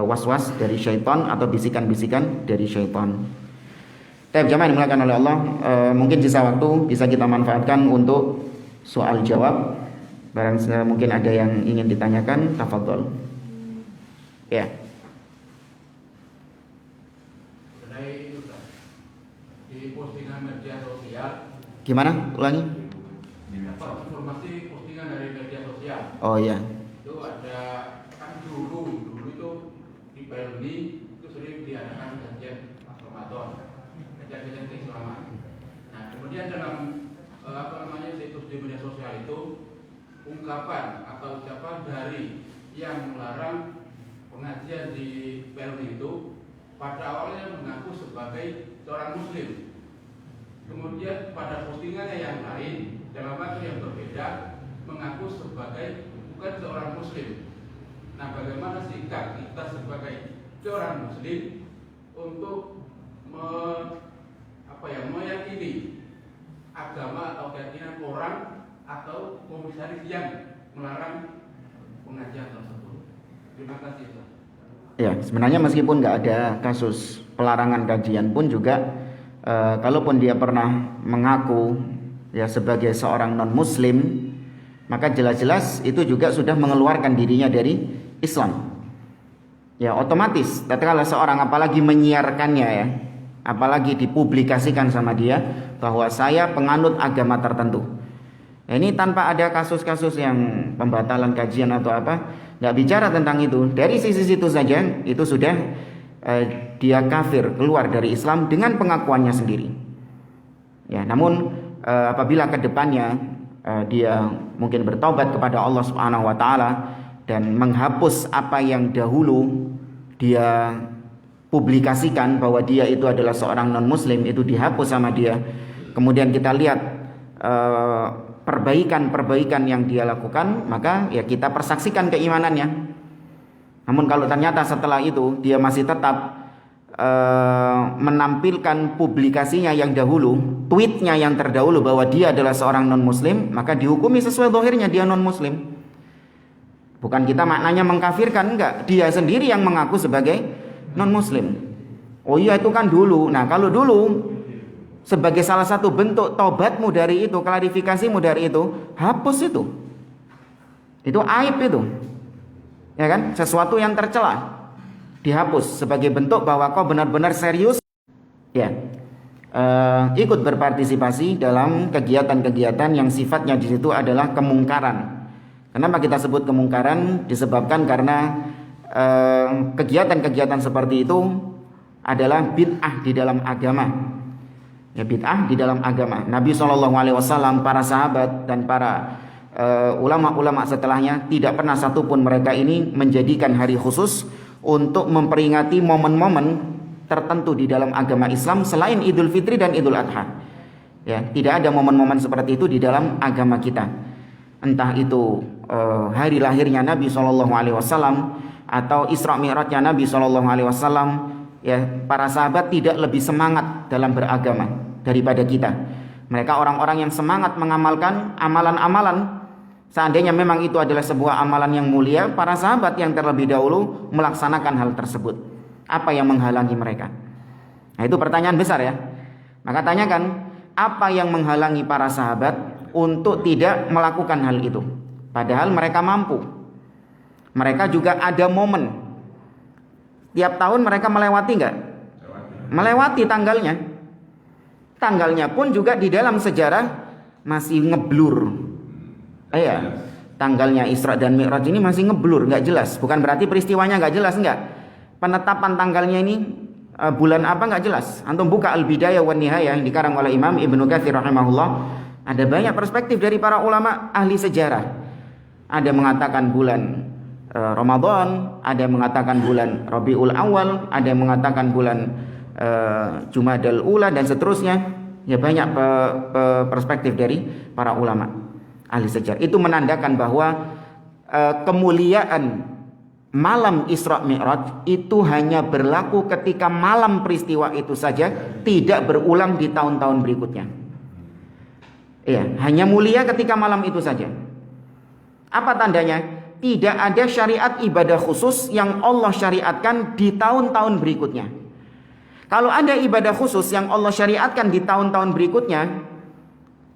Speaker 1: was-was dari syaitan atau bisikan-bisikan dari syaitan. Jamaah yang dimuliakan oleh Allah, mungkin sisa waktu bisa kita manfaatkan untuk soal jawab. Barang mungkin ada yang ingin ditanyakan, tafadhol. Ya.
Speaker 2: Di postingan media sosial.
Speaker 1: Gimana? Ulangi.
Speaker 2: Informasi postingan dari media sosial.
Speaker 1: Oh iya.
Speaker 2: Itu ada kan dulu itu di Pelni itu sering diadakan kajian Ramadan, kajian keislaman. Nah, kemudian dalam situs di media sosial itu ungkapan atau ucapan dari yang melarang pengajian di Pelni itu pada awalnya mengaku sebagai seorang muslim. Kemudian pada postingannya yang lain dalam waktu yang berbeda mengaku sebagai bukan seorang muslim. Nah, bagaimana sikap kita sebagai seorang muslim untuk meyakini agama atau keyakinan orang atau komisaris yang melarang pengajian tersebut? Terima kasih, Pak.
Speaker 1: Ya, sebenarnya meskipun nggak ada kasus pelarangan kajian pun juga, kalaupun dia pernah mengaku ya sebagai seorang non muslim, maka jelas-jelas itu juga sudah mengeluarkan dirinya dari Islam. Ya, otomatis tatkala seorang apalagi menyiarkannya ya, apalagi dipublikasikan sama dia bahwa saya penganut agama tertentu. Ya, ini tanpa ada kasus-kasus yang pembatalan kajian atau apa, nggak bicara tentang itu. Dari sisi situ saja itu sudah dia kafir, keluar dari Islam dengan pengakuannya sendiri. Ya, namun apabila kedepannya dia mungkin bertobat kepada Allah Subhanahu wa taala dan menghapus apa yang dahulu dia publikasikan bahwa dia itu adalah seorang non muslim, itu dihapus sama dia. Kemudian kita lihat perbaikan-perbaikan yang dia lakukan, maka ya kita persaksikan keimanannya. Namun kalau ternyata setelah itu dia masih tetap menampilkan publikasinya yang dahulu, tweetnya yang terdahulu bahwa dia adalah seorang non muslim, maka dihukumi sesuai zahirnya dia non muslim. Bukan kita maknanya mengkafirkan, enggak. Dia sendiri yang mengaku sebagai non muslim. Oh iya, itu kan dulu. Nah, kalau dulu sebagai salah satu bentuk tobatmu dari itu, klarifikasimu dari itu, hapus itu. Itu aib itu. Ya kan? Sesuatu yang tercela dihapus sebagai bentuk bahwa kau benar-benar serius ya ikut berpartisipasi dalam kegiatan-kegiatan yang sifatnya di situ adalah kemungkaran. Kenapa kita sebut kemungkaran? Disebabkan karena kegiatan-kegiatan seperti itu adalah bid'ah di dalam agama. Ya, bid'ah di dalam agama. Nabi SAW, para sahabat dan para ulama-ulama setelahnya tidak pernah satupun mereka ini menjadikan hari khusus untuk memperingati momen-momen tertentu di dalam agama Islam selain Idul Fitri dan Idul Adha. Ya, tidak ada momen-momen seperti itu di dalam agama kita. Entah itu hari lahirnya Nabi SAW atau Isra Mi'rajnya Nabi SAW, ya, para sahabat tidak lebih semangat dalam beragama daripada kita. Mereka orang-orang yang semangat mengamalkan amalan-amalan. Seandainya memang itu adalah sebuah amalan yang mulia, para sahabat yang terlebih dahulu melaksanakan hal tersebut. Apa yang menghalangi mereka? Nah, itu pertanyaan besar ya. Maka tanyakan, apa yang menghalangi para sahabat untuk tidak melakukan hal itu? Padahal mereka mampu. Mereka juga ada momen. Tiap tahun mereka melewati enggak? Melewati tanggalnya. Tanggalnya pun juga di dalam sejarah masih ngeblur. Iya, tanggalnya Isra dan Mi'raj ini masih ngeblur, nggak jelas. Bukan berarti peristiwanya nggak jelas, enggak. Penetapan tanggalnya ini bulan apa nggak jelas. Antum buka Al-Bidayah wan Nihayah yang dikarang oleh Imam Ibnu Katsir rahimahullah. Ada banyak perspektif dari para ulama ahli sejarah. Ada mengatakan bulan Ramadan, ada yang mengatakan bulan Rabiul Awal, ada yang mengatakan bulan Jumadal Ula dan seterusnya. Ya banyak perspektif dari para ulama ahli sejarah. Itu menandakan bahwa kemuliaan malam Isra Mi'raj itu hanya berlaku ketika malam peristiwa itu saja, tidak berulang di tahun-tahun berikutnya. Iya, hanya mulia ketika malam itu saja. Apa tandanya? Tidak ada syariat ibadah khusus yang Allah syariatkan di tahun-tahun berikutnya. Kalau ada ibadah khusus yang Allah syariatkan di tahun-tahun berikutnya,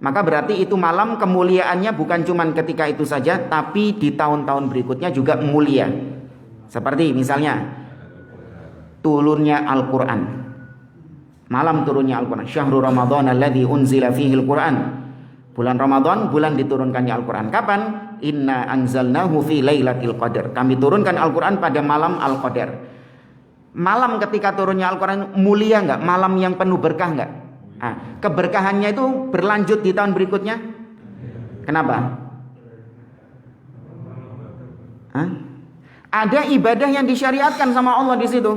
Speaker 1: maka berarti itu malam kemuliaannya bukan cuma ketika itu saja, tapi di tahun-tahun berikutnya juga mulia. Seperti misalnya turunnya Al-Quran, malam turunnya Al-Quran. Syahrul Ramadan alladzi unzila fihi Al-Quran. Bulan Ramadan, bulan diturunkannya Al-Quran. Kapan? Inna anzalnahu fi lailatul qadar. Kami turunkan Al-Quran pada malam Al-Qadar. Malam ketika turunnya Al-Quran mulia enggak? Malam yang penuh berkah enggak? Nah, keberkahannya itu berlanjut di tahun berikutnya. Kenapa? Hah? Ada ibadah yang disyariatkan sama Allah di situ,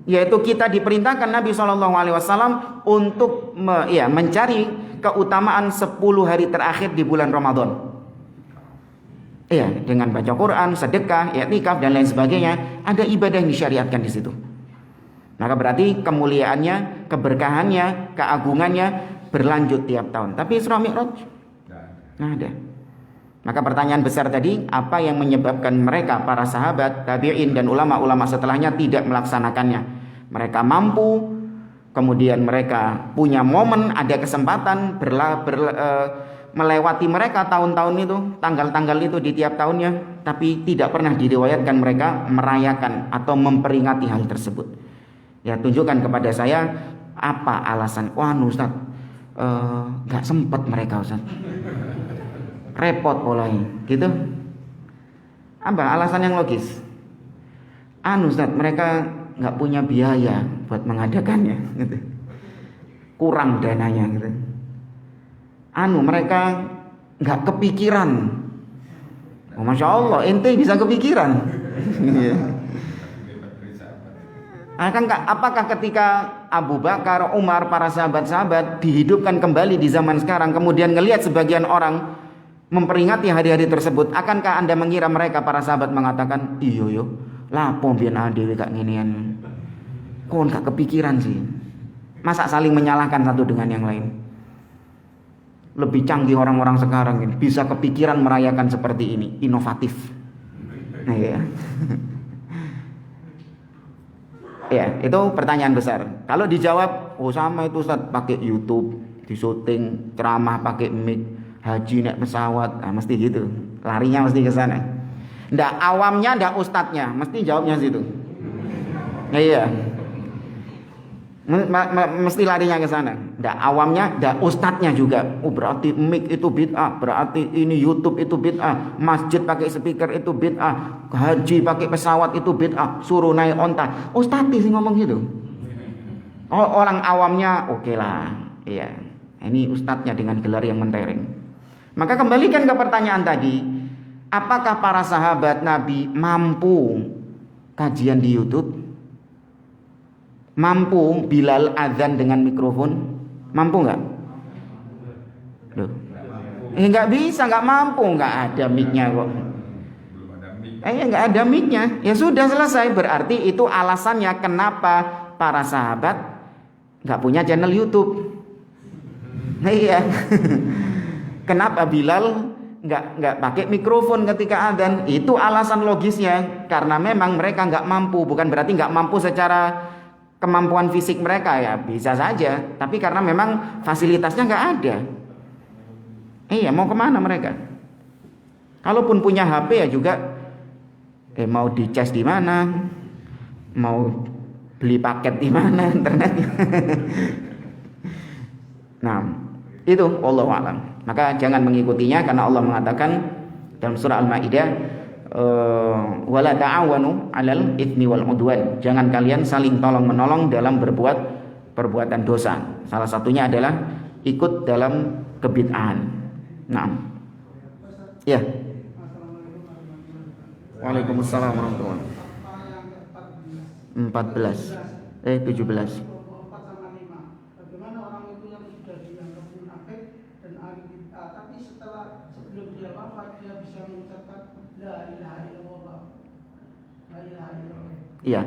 Speaker 1: yaitu kita diperintahkan Nabi SAW untuk mencari keutamaan 10 hari terakhir di bulan Ramadan. Iya, dengan baca Quran, sedekah, i'tikaf dan lain sebagainya. Ada ibadah yang disyariatkan di situ. Maka berarti kemuliaannya, keberkahannya, keagungannya berlanjut tiap tahun. Tapi Isra Mi'raj nggak ada. Maka pertanyaan besar tadi, apa yang menyebabkan mereka, para sahabat, tabi'in dan ulama-ulama setelahnya tidak melaksanakannya? Mereka mampu, kemudian mereka punya momen, ada kesempatan melewati mereka tahun-tahun itu, tanggal-tanggal itu di tiap tahunnya, tapi tidak pernah diriwayatkan mereka merayakan atau memperingati hal tersebut. Ya, tunjukkan kepada saya apa alasan. Wah, Ustaz, nggak sempat mereka, Ustaz. Repot oleh gitu. Apa alasan yang logis? Ustaz, mereka nggak punya biaya buat mengadakannya, gitu. Kurang dananya, gitu. Mereka nggak kepikiran. Oh, Masya Allah, ente bisa kepikiran. Apakah ketika Abu Bakar, Umar, para sahabat-sahabat dihidupkan kembali di zaman sekarang, kemudian ngelihat sebagian orang memperingati hari-hari tersebut, akankah Anda mengira mereka, para sahabat, mengatakan, iya yo, lapo biyen adewe kak nginian. Kok gak kepikiran sih? Masa saling menyalahkan satu dengan yang lain? Lebih canggih orang-orang sekarang ini, bisa kepikiran merayakan seperti ini, inovatif. Nah, ya. Ya, itu pertanyaan besar. Kalau dijawab, oh sama itu Ustaz, pakai YouTube, disuting, ceramah pakai mic, haji naik pesawat, mesti gitu. Larinya mesti ke sana. Ndak awamnya, ndak ustadznya, mesti jawabnya situ. Iya. Mesti larinya ke sana. Ndak awamnya, ndak ustadznya juga. Oh, berarti mic itu bid'ah, berarti ini YouTube itu bid'ah, masjid pakai speaker itu bid'ah, haji pakai pesawat itu bid'ah, suruh naik onta. Ustadz sih ngomong gitu. Oh, orang awamnya oke lah. Iya. Ini ustadznya dengan gelar yang mentereng. Maka kembalikan ke pertanyaan tadi, apakah para sahabat Nabi mampu kajian di YouTube? Mampu Bilal azan dengan mikrofon? Mampu nggak? Loh, nggak bisa, nggak mampu, nggak ada mic-nya kok. Nggak ada mic-nya. Ya sudah selesai. Berarti itu alasannya kenapa para sahabat nggak punya channel YouTube. Iya. Kenapa Bilal nggak pakai mikrofon ketika adzan? Itu alasan logisnya, karena memang mereka nggak mampu. Bukan berarti nggak mampu secara kemampuan fisik mereka, ya bisa saja. Tapi karena memang fasilitasnya nggak ada. Iya, mau kemana mereka? Kalaupun punya HP ya juga, mau dicas di mana, mau beli paket di mana internetnya. Nah, itu wallahu a'lam. Maka jangan mengikutinya, karena Allah mengatakan dalam surah Al-Maidah, wala ta'awanu 'alal itsmi wal 'udwan. Jangan kalian saling tolong-menolong dalam berbuat perbuatan dosa. Salah satunya adalah ikut dalam kebid'ahan. Nah. Ya. Waalaikumsalam warahmatullahi wabarakatuh. 17. Iya.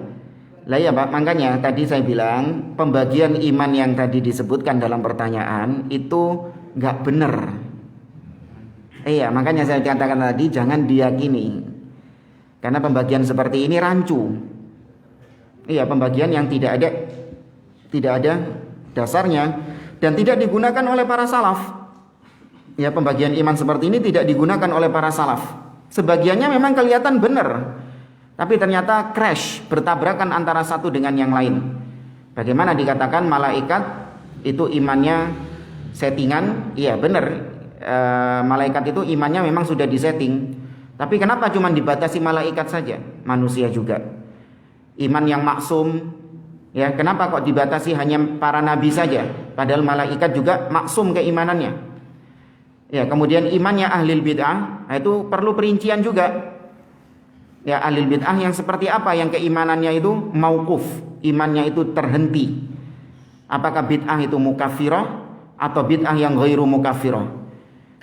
Speaker 1: Lah ya Pak, makanya tadi saya bilang pembagian iman yang tadi disebutkan dalam pertanyaan itu nggak benar. Iya, makanya saya katakan tadi jangan diyakini. Karena pembagian seperti ini rancu. Iya, pembagian yang tidak ada dasarnya dan tidak digunakan oleh para salaf. Ya, pembagian iman seperti ini tidak digunakan oleh para salaf. Sebagiannya memang kelihatan benar, tapi ternyata crash, bertabrakan antara satu dengan yang lain. Bagaimana dikatakan malaikat itu imannya settingan? Iya benar, malaikat itu imannya memang sudah disetting. Tapi kenapa cuma dibatasi malaikat saja? Manusia juga. Iman yang maksum, ya kenapa kok dibatasi hanya para nabi saja? Padahal malaikat juga maksum keimanannya. Ya, kemudian imannya ahlil bid'ah, itu perlu perincian juga. Ya, ahlil bid'ah yang seperti apa, yang keimanannya itu mauquf, imannya itu terhenti. Apakah bid'ah itu mukaffirah atau bid'ah yang ghairu mukaffirah?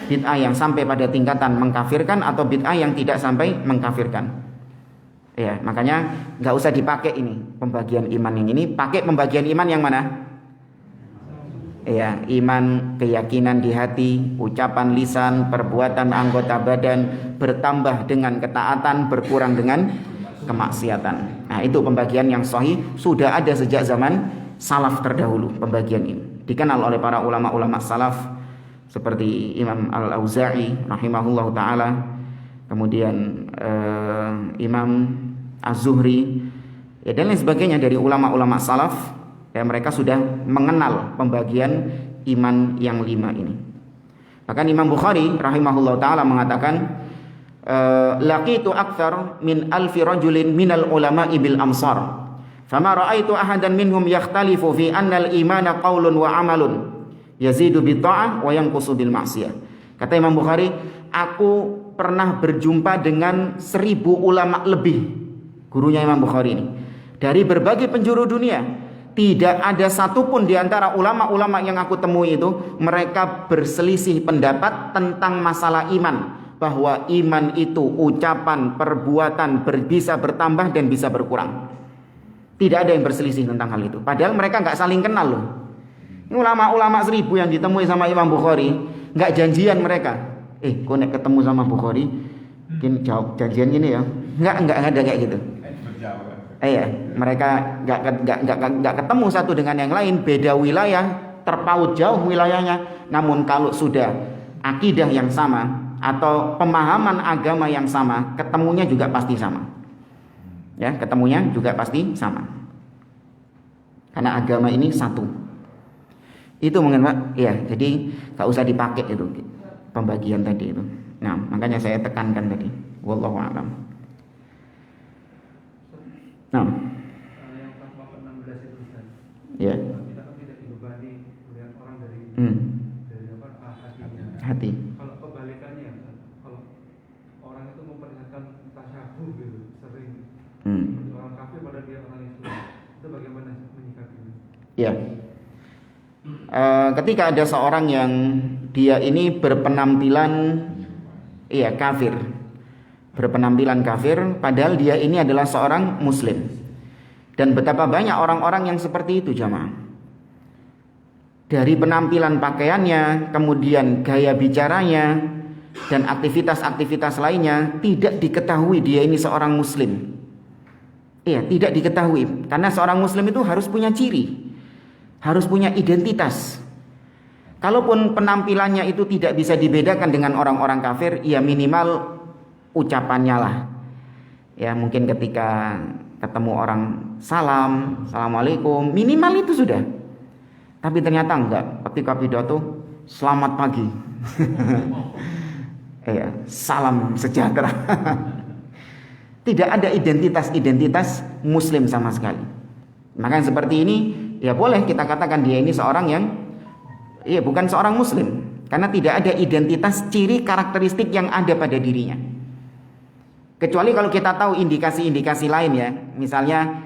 Speaker 1: Bid'ah yang sampai pada tingkatan mengkafirkan atau bid'ah yang tidak sampai mengkafirkan. Ya, makanya nggak usah dipakai ini pembagian iman yang ini, pakai pembagian iman yang mana? Ya, iman keyakinan di hati, ucapan lisan, perbuatan anggota badan, bertambah dengan ketaatan, berkurang dengan kemaksiatan. Nah, itu pembagian yang sahih, sudah ada sejak zaman salaf terdahulu pembagian ini. Dikenal oleh para ulama-ulama salaf seperti Imam Al-Auza'i rahimahullahu taala, kemudian Imam Az-Zuhri, ya, dan lain sebagainya dari ulama-ulama salaf. Ya, mereka sudah mengenal pembagian iman yang 5 ini. Bahkan Imam Bukhari rahimahullah ta'ala mengatakan, laqitu akthar min alfi rajulin minal ulama'i bil amsar fama ra'aitu ahadan minhum yakhtalifu fi anna al imana qaulun wa amalun yazidu bi ta'ah wa yanqusu bil ma'siyah. Kata Imam Bukhari, aku pernah berjumpa dengan 1000 ulama lebih, gurunya Imam Bukhari ini, dari berbagai penjuru dunia. Tidak ada satupun di antara ulama-ulama yang aku temui itu mereka berselisih pendapat tentang masalah iman, bahwa iman itu ucapan, perbuatan, bisa bertambah dan bisa berkurang. Tidak ada yang berselisih tentang hal itu. Padahal mereka nggak saling kenal loh. Ini ulama-ulama 1000 yang ditemui sama Imam Bukhari, nggak janjian mereka. Kau nek ketemu sama Bukhari, mungkin jawab janjian gini ya. Nggak ada kayak gitu. Mereka nggak ketemu satu dengan yang lain, beda wilayah, terpaut jauh wilayahnya. Namun kalau sudah akidah yang sama atau pemahaman agama yang sama, ketemunya juga pasti sama. Ya, ketemunya juga pasti sama. Karena agama ini satu. Itu mungkin Pak. Ya, jadi nggak usah dipakai itu pembagian tadi itu. Nah, makanya saya tekankan tadi. Wallahu a'lam. Nah,
Speaker 3: yang pasal 16 itu Ustaz.
Speaker 1: Ya.
Speaker 3: Kita kan tidak dibebani melihat orang dari hatinya.
Speaker 1: Hati.
Speaker 3: Kalau kebalikannya, kalau orang itu memperlihatkan tasyabuh gitu, sering orang kafir pada dia orang Islam, itu bagaimana menyikapinya?
Speaker 1: Ya. Ketika ada seorang yang dia ini berpenampilan kafir, berpenampilan kafir, padahal dia ini adalah seorang muslim. Dan betapa banyak orang-orang yang seperti itu jamaah. dari penampilan pakaiannya, kemudian gaya bicaranya, dan aktivitas-aktivitas lainnya, tidak diketahui dia ini seorang muslim. Iya, tidak diketahui. Karena seorang muslim itu harus punya ciri, harus punya identitas. Kalaupun penampilannya itu tidak bisa dibedakan dengan orang-orang kafir, ya minimal ucapannya lah. Ya mungkin ketika ketemu orang salam, assalamualaikum, minimal itu sudah. Tapi ternyata enggak, ketika pidato selamat pagi. Ya, salam sejahtera. Tidak ada identitas muslim sama sekali. Maka yang seperti ini ya boleh kita katakan dia ini seorang yang bukan seorang muslim, karena tidak ada identitas ciri karakteristik yang ada pada dirinya. Kecuali kalau kita tahu indikasi-indikasi lain ya, misalnya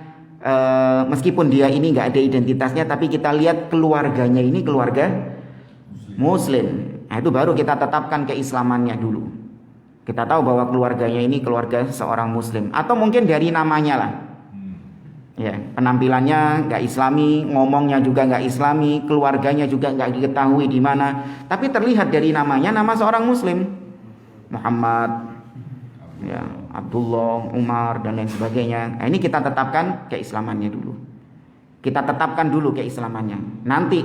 Speaker 1: meskipun dia ini nggak ada identitasnya, tapi kita lihat keluarganya ini keluarga muslim. Nah, itu baru kita tetapkan keislamannya dulu. Kita tahu bahwa keluarganya ini keluarga seorang muslim, atau mungkin dari namanya lah. Ya, penampilannya nggak islami, ngomongnya juga nggak islami, keluarganya juga nggak diketahui di mana, tapi terlihat dari namanya nama seorang muslim, Muhammad, ya, Abdullah, Umar dan lain sebagainya. Nah, ini kita tetapkan keislamannya dulu. Kita tetapkan dulu keislamannya. Nanti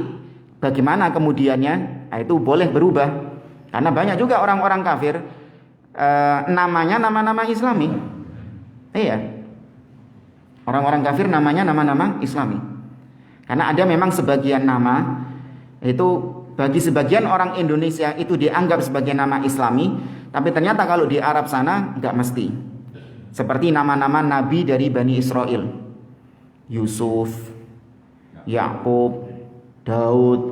Speaker 1: bagaimana kemudiannya, nah, itu boleh berubah. Karena banyak juga orang-orang kafir namanya nama-nama islami. Iya. Orang-orang kafir namanya nama-nama islami. Karena ada memang sebagian nama itu bagi sebagian orang Indonesia itu dianggap sebagai nama islami, tapi ternyata kalau di Arab sana enggak mesti. Seperti nama-nama nabi dari Bani Israel, Yusuf, Yakub, Daud.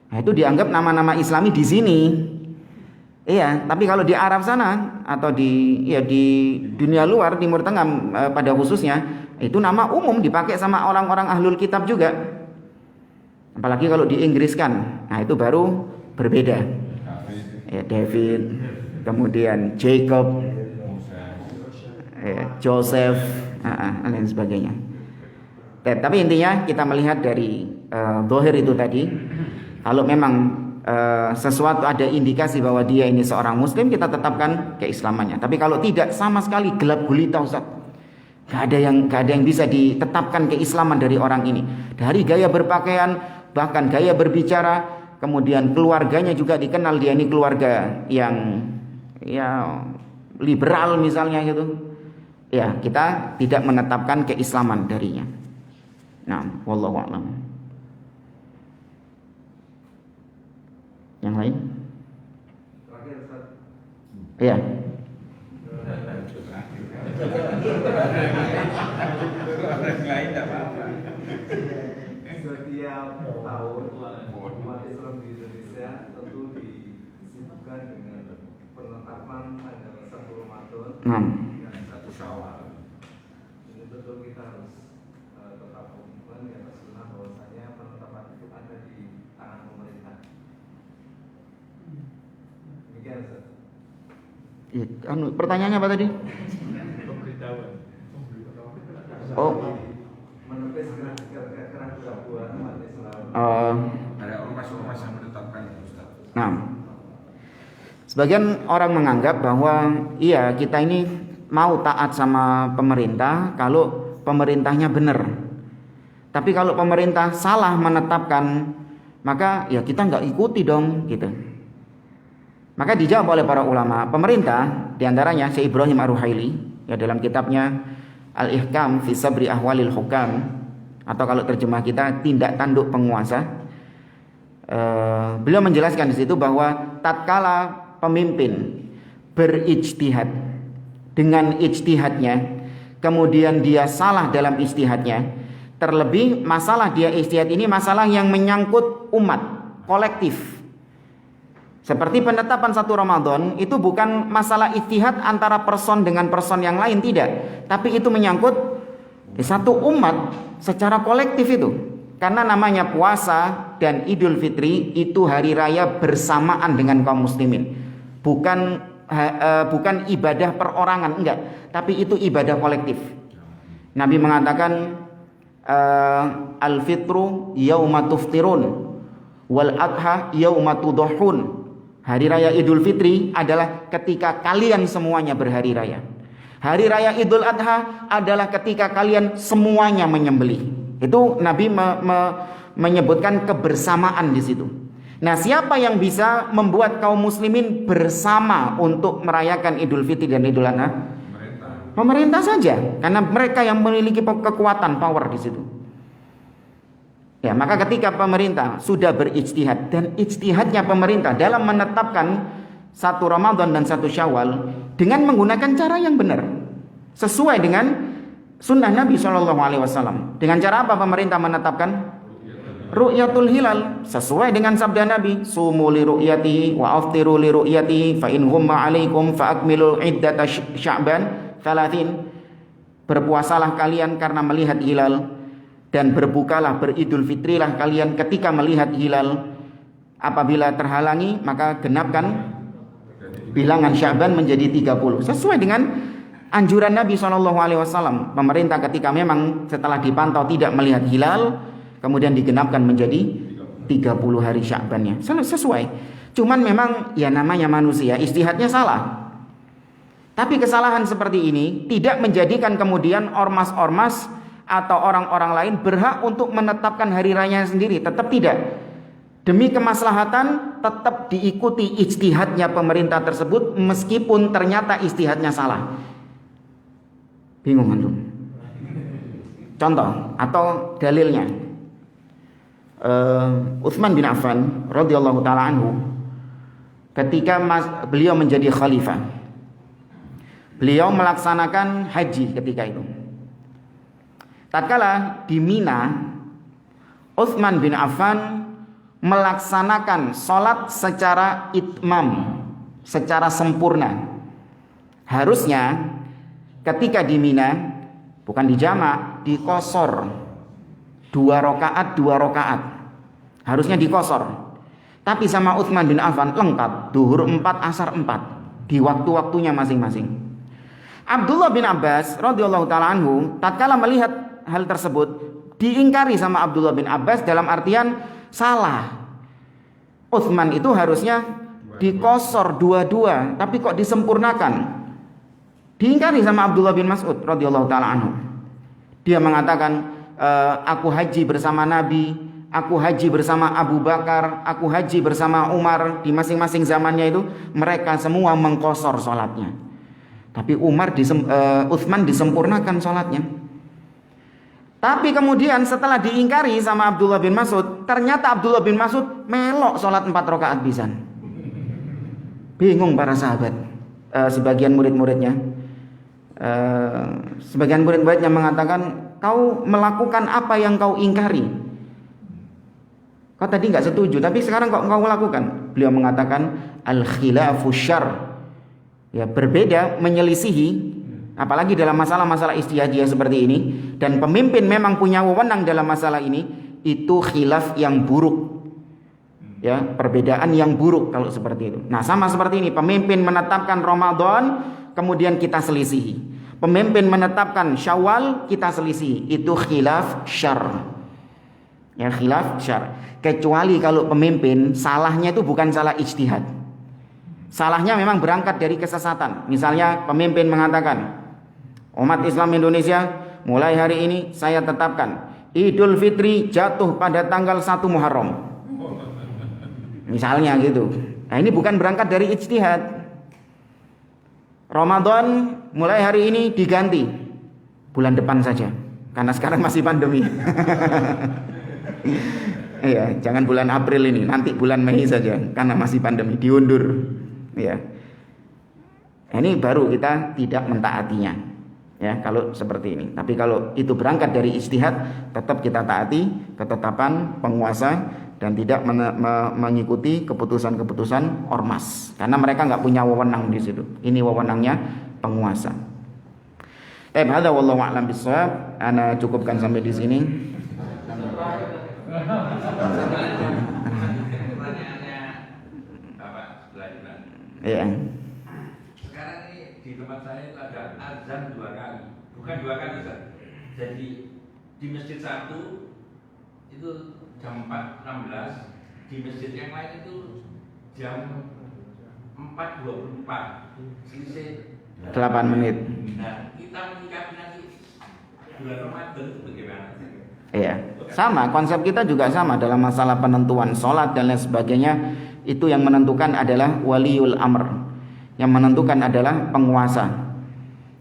Speaker 1: Nah, itu dianggap nama-nama islami di sini. Iya, tapi kalau di Arab sana atau di dunia luar, Timur Tengah pada khususnya, itu nama umum dipakai sama orang-orang ahlul kitab juga. Apalagi kalau di Inggris kan, nah itu baru berbeda. Ya, David, kemudian Jacob, Joseph, dan lain sebagainya. Tapi intinya kita melihat dari zahir itu tadi, kalau memang sesuatu ada indikasi bahwa dia ini seorang muslim, kita tetapkan keislamannya. Tapi kalau tidak, sama sekali gelap gulita Ustaz, gak ada yang bisa ditetapkan keislaman dari orang ini. Dari gaya berpakaian, bahkan gaya berbicara, kemudian keluarganya juga dikenal dia ini keluarga yang liberal misalnya gitu. Ya, kita tidak menetapkan keislaman darinya. Nah, wallahu a'lam. Yang lain?
Speaker 3: Terakhir Ustaz.
Speaker 1: Iya.
Speaker 3: Setiap tahun umat Islam di Indonesia tentu disibukkan dengan penetapan tanggal 1 Ramadan dan 1 Syawal. Ini tentu kita harus tetap komitmen di atas sunnah bahwasanya penetapan itu ada di tangan pemerintah. Demikian Ustaz.
Speaker 1: Pertanyaannya apa tadi?
Speaker 3: Pemberitahuan.
Speaker 1: Oh.
Speaker 3: Menepis keraguan umat Islam.
Speaker 2: Ada ormas-ormas yang menetapkan Ustaz.
Speaker 1: Nah, sebagian orang menganggap bahwa iya kita ini mau taat sama pemerintah kalau pemerintahnya benar. Tapi kalau pemerintah salah menetapkan, maka ya kita nggak ikuti dong gitu. Maka dijawab oleh para ulama, pemerintah diantaranya Syekh Ibrahim Ar-Ruhaili ya dalam kitabnya Al-Ihkam fi Sabri Ahwalil Hukam, atau kalau terjemah kita tindak tanduk penguasa. Beliau menjelaskan di situ bahwa tatkala pemimpin berijtihad dengan ijtihadnya, kemudian dia salah dalam ijtihadnya, terlebih masalah dia ijtihad ini masalah yang menyangkut umat kolektif. Seperti penetapan 1 Ramadan itu bukan masalah ijtihad antara person dengan person yang lain, tidak, tapi itu menyangkut satu umat secara kolektif itu. Karena namanya puasa dan Idul Fitri itu hari raya bersamaan dengan kaum muslimin. Bukan ibadah perorangan, enggak, tapi itu ibadah kolektif. Nabi mengatakan al-fitru yauma tuftirun Wal adha yauma tudhahun. Hari raya Idul Fitri adalah ketika kalian semuanya berhari raya. Hari raya Idul Adha adalah ketika kalian semuanya menyembelih. Itu Nabi menyebutkan kebersamaan di situ. Nah, siapa yang bisa membuat kaum muslimin bersama untuk merayakan Idul Fitri dan Idul Adha? Pemerintah saja, karena mereka yang memiliki kekuatan, power di situ. Ya, maka ketika pemerintah sudah berijtihad, dan ijtihadnya pemerintah dalam menetapkan satu Ramadan dan satu Syawal dengan menggunakan cara yang benar, sesuai dengan sunnah Nabi SAW. Dengan cara apa pemerintah menetapkan? Ru'yatul hilal, sesuai dengan sabda Nabi, sumu li ru'yatihi wa aftiru li ru'yatihi fa in humma 'alaikum fa akmilul iddata Sya'ban 30. Berpuasalah kalian karena melihat hilal, dan berbukalah, beridul fitrilah kalian ketika melihat hilal. Apabila terhalangi maka genapkan bilangan Sya'ban menjadi 30, sesuai dengan anjuran Nabi SAW. Pemerintah ketika memang setelah dipantau tidak melihat hilal, kemudian digenapkan menjadi 30 hari Sya'bannya, sesuai. Cuman memang ya namanya manusia, ijtihadnya salah. Tapi kesalahan seperti ini tidak menjadikan kemudian ormas-ormas atau orang-orang lain berhak untuk menetapkan hari raya sendiri. Tetap tidak. Demi kemaslahatan tetap diikuti ijtihadnya pemerintah tersebut, meskipun ternyata ijtihadnya salah. Bingung antum? Contoh atau dalilnya, Utsman bin Affan radhiyallahu taala anhu, ketika beliau menjadi khalifah, beliau melaksanakan haji ketika itu. Tatkala di Mina, Utsman bin Affan melaksanakan sholat secara itmam, secara sempurna. Harusnya ketika di Mina, bukan di jamak, dikosor 2 rakaat. Harusnya dikosor. Tapi sama Utsman bin Affan lengkap, duhur 4, asar 4, di waktu-waktunya masing-masing. Abdullah bin Abbas radhiyallahu taala anhu tatkala melihat hal tersebut, diingkari sama Abdullah bin Abbas, dalam artian salah. Utsman itu harusnya dikosor 2, tapi kok disempurnakan. Diingkari sama Abdullah bin Mas'ud radhiyallahu taala anhu. Dia mengatakan, aku haji bersama Nabi, aku haji bersama Abu Bakar, aku haji bersama Umar. Di masing-masing zamannya itu mereka semua mengkosor sholatnya, tapi Utsman disempurnakan sholatnya. Tapi kemudian setelah diingkari sama Abdullah bin Mas'ud, ternyata Abdullah bin Mas'ud melok sholat 4 rakaat pisan. Bingung para sahabat. Sebagian murid-muridnya mengatakan, kau melakukan apa yang kau ingkari. Kau tadi gak setuju, tapi sekarang kok kau lakukan. Beliau mengatakan, al-khilafu syarr. Ya, berbeda, menyelisihi. Apalagi dalam masalah-masalah ijtihadiyah seperti ini, dan pemimpin memang punya wewenang dalam masalah ini, itu khilaf yang buruk. Ya, perbedaan yang buruk kalau seperti itu. Nah, sama seperti ini, pemimpin menetapkan Ramadan, kemudian kita selisihi. Pemimpin menetapkan Syawal, kita selisihi. Itu khilaf syarr. Ya, khilaf syarr. Kecuali kalau pemimpin salahnya itu bukan salah ijtihad. Salahnya memang berangkat dari kesesatan. Misalnya pemimpin mengatakan, umat Islam Indonesia mulai hari ini saya tetapkan Idul Fitri jatuh pada tanggal 1 Muharram. Misalnya gitu. Nah, ini bukan berangkat dari ijtihad. Ramadan mulai hari ini diganti bulan depan saja, karena sekarang masih pandemi. Iya, jangan bulan April ini, nanti bulan Mei saja, karena masih pandemi, diundur. Ya, ini baru kita tidak mentaatinya, ya, kalau seperti ini. Tapi kalau itu berangkat dari ijtihad, tetap kita taati ketetapan penguasa dan tidak mengikuti keputusan-keputusan ormas, karena mereka nggak punya wewenang di situ. Ini wewenangnya penguasa. Hadza wallahu a'lam bishawab. Ana cukupkan sampai di sini. Iya.
Speaker 4: Sekarang ini di tempat saya ada azan 2 kali, bukan 2 kali Ustaz. Jadi di masjid 1 itu jam 4.16, di masjid yang lain itu jam 4.24 selisih
Speaker 1: 8 menit.
Speaker 4: Nah, kita menyikapi nanti bulan Ramadan itu bagaimana?
Speaker 1: Iya, sama konsep kita juga sama dalam masalah penentuan sholat dan lain sebagainya. Itu yang menentukan adalah waliul amr, yang menentukan adalah penguasa.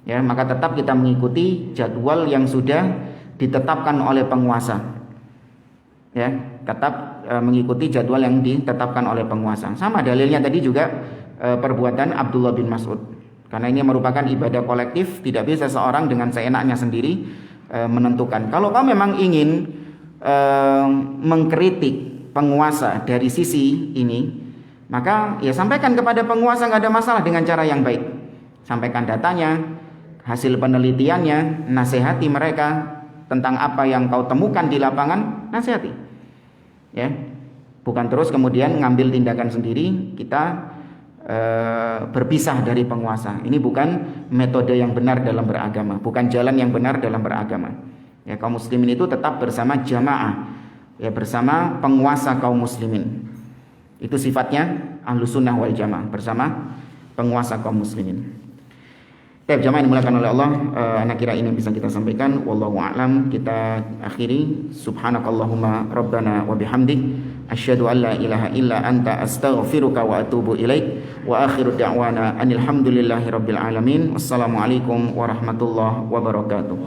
Speaker 1: Ya, maka tetap kita mengikuti jadwal yang sudah ditetapkan oleh penguasa. Ya, tetap mengikuti jadwal yang ditetapkan oleh penguasa. Sama dalilnya tadi juga perbuatan Abdullah bin Mas'ud. Karena ini merupakan ibadah kolektif, tidak bisa seorang dengan seenaknya sendiri menentukan. Kalau kau memang ingin mengkritik penguasa dari sisi ini, maka ya sampaikan kepada penguasa, nggak ada masalah dengan cara yang baik. Sampaikan datanya, hasil penelitiannya, nasihati mereka tentang apa yang kau temukan di lapangan, nasihati. Ya, bukan terus kemudian ngambil tindakan sendiri, kita berpisah dari penguasa. Ini bukan metode yang benar dalam beragama, bukan jalan yang benar dalam beragama. Ya, kaum muslimin itu tetap bersama jamaah, ya, bersama penguasa kaum muslimin. Itu sifatnya ahlus sunnah wal jamaah, bersama penguasa kaum muslimin. Baik, jamaah yang dimuliakan oleh Allah, anak kira ini bisa kita sampaikan. Wallahu a'lam. Kita akhiri. Subhanakallahumma rabbana wa bihamdik, asyhadu an la ilaha illa anta, astaghfiruka wa atubu ilaik. Wa akhiru da'wana anil hamdulillahi rabbil alamin. Wassalamualaikum warahmatullahi wabarakatuh.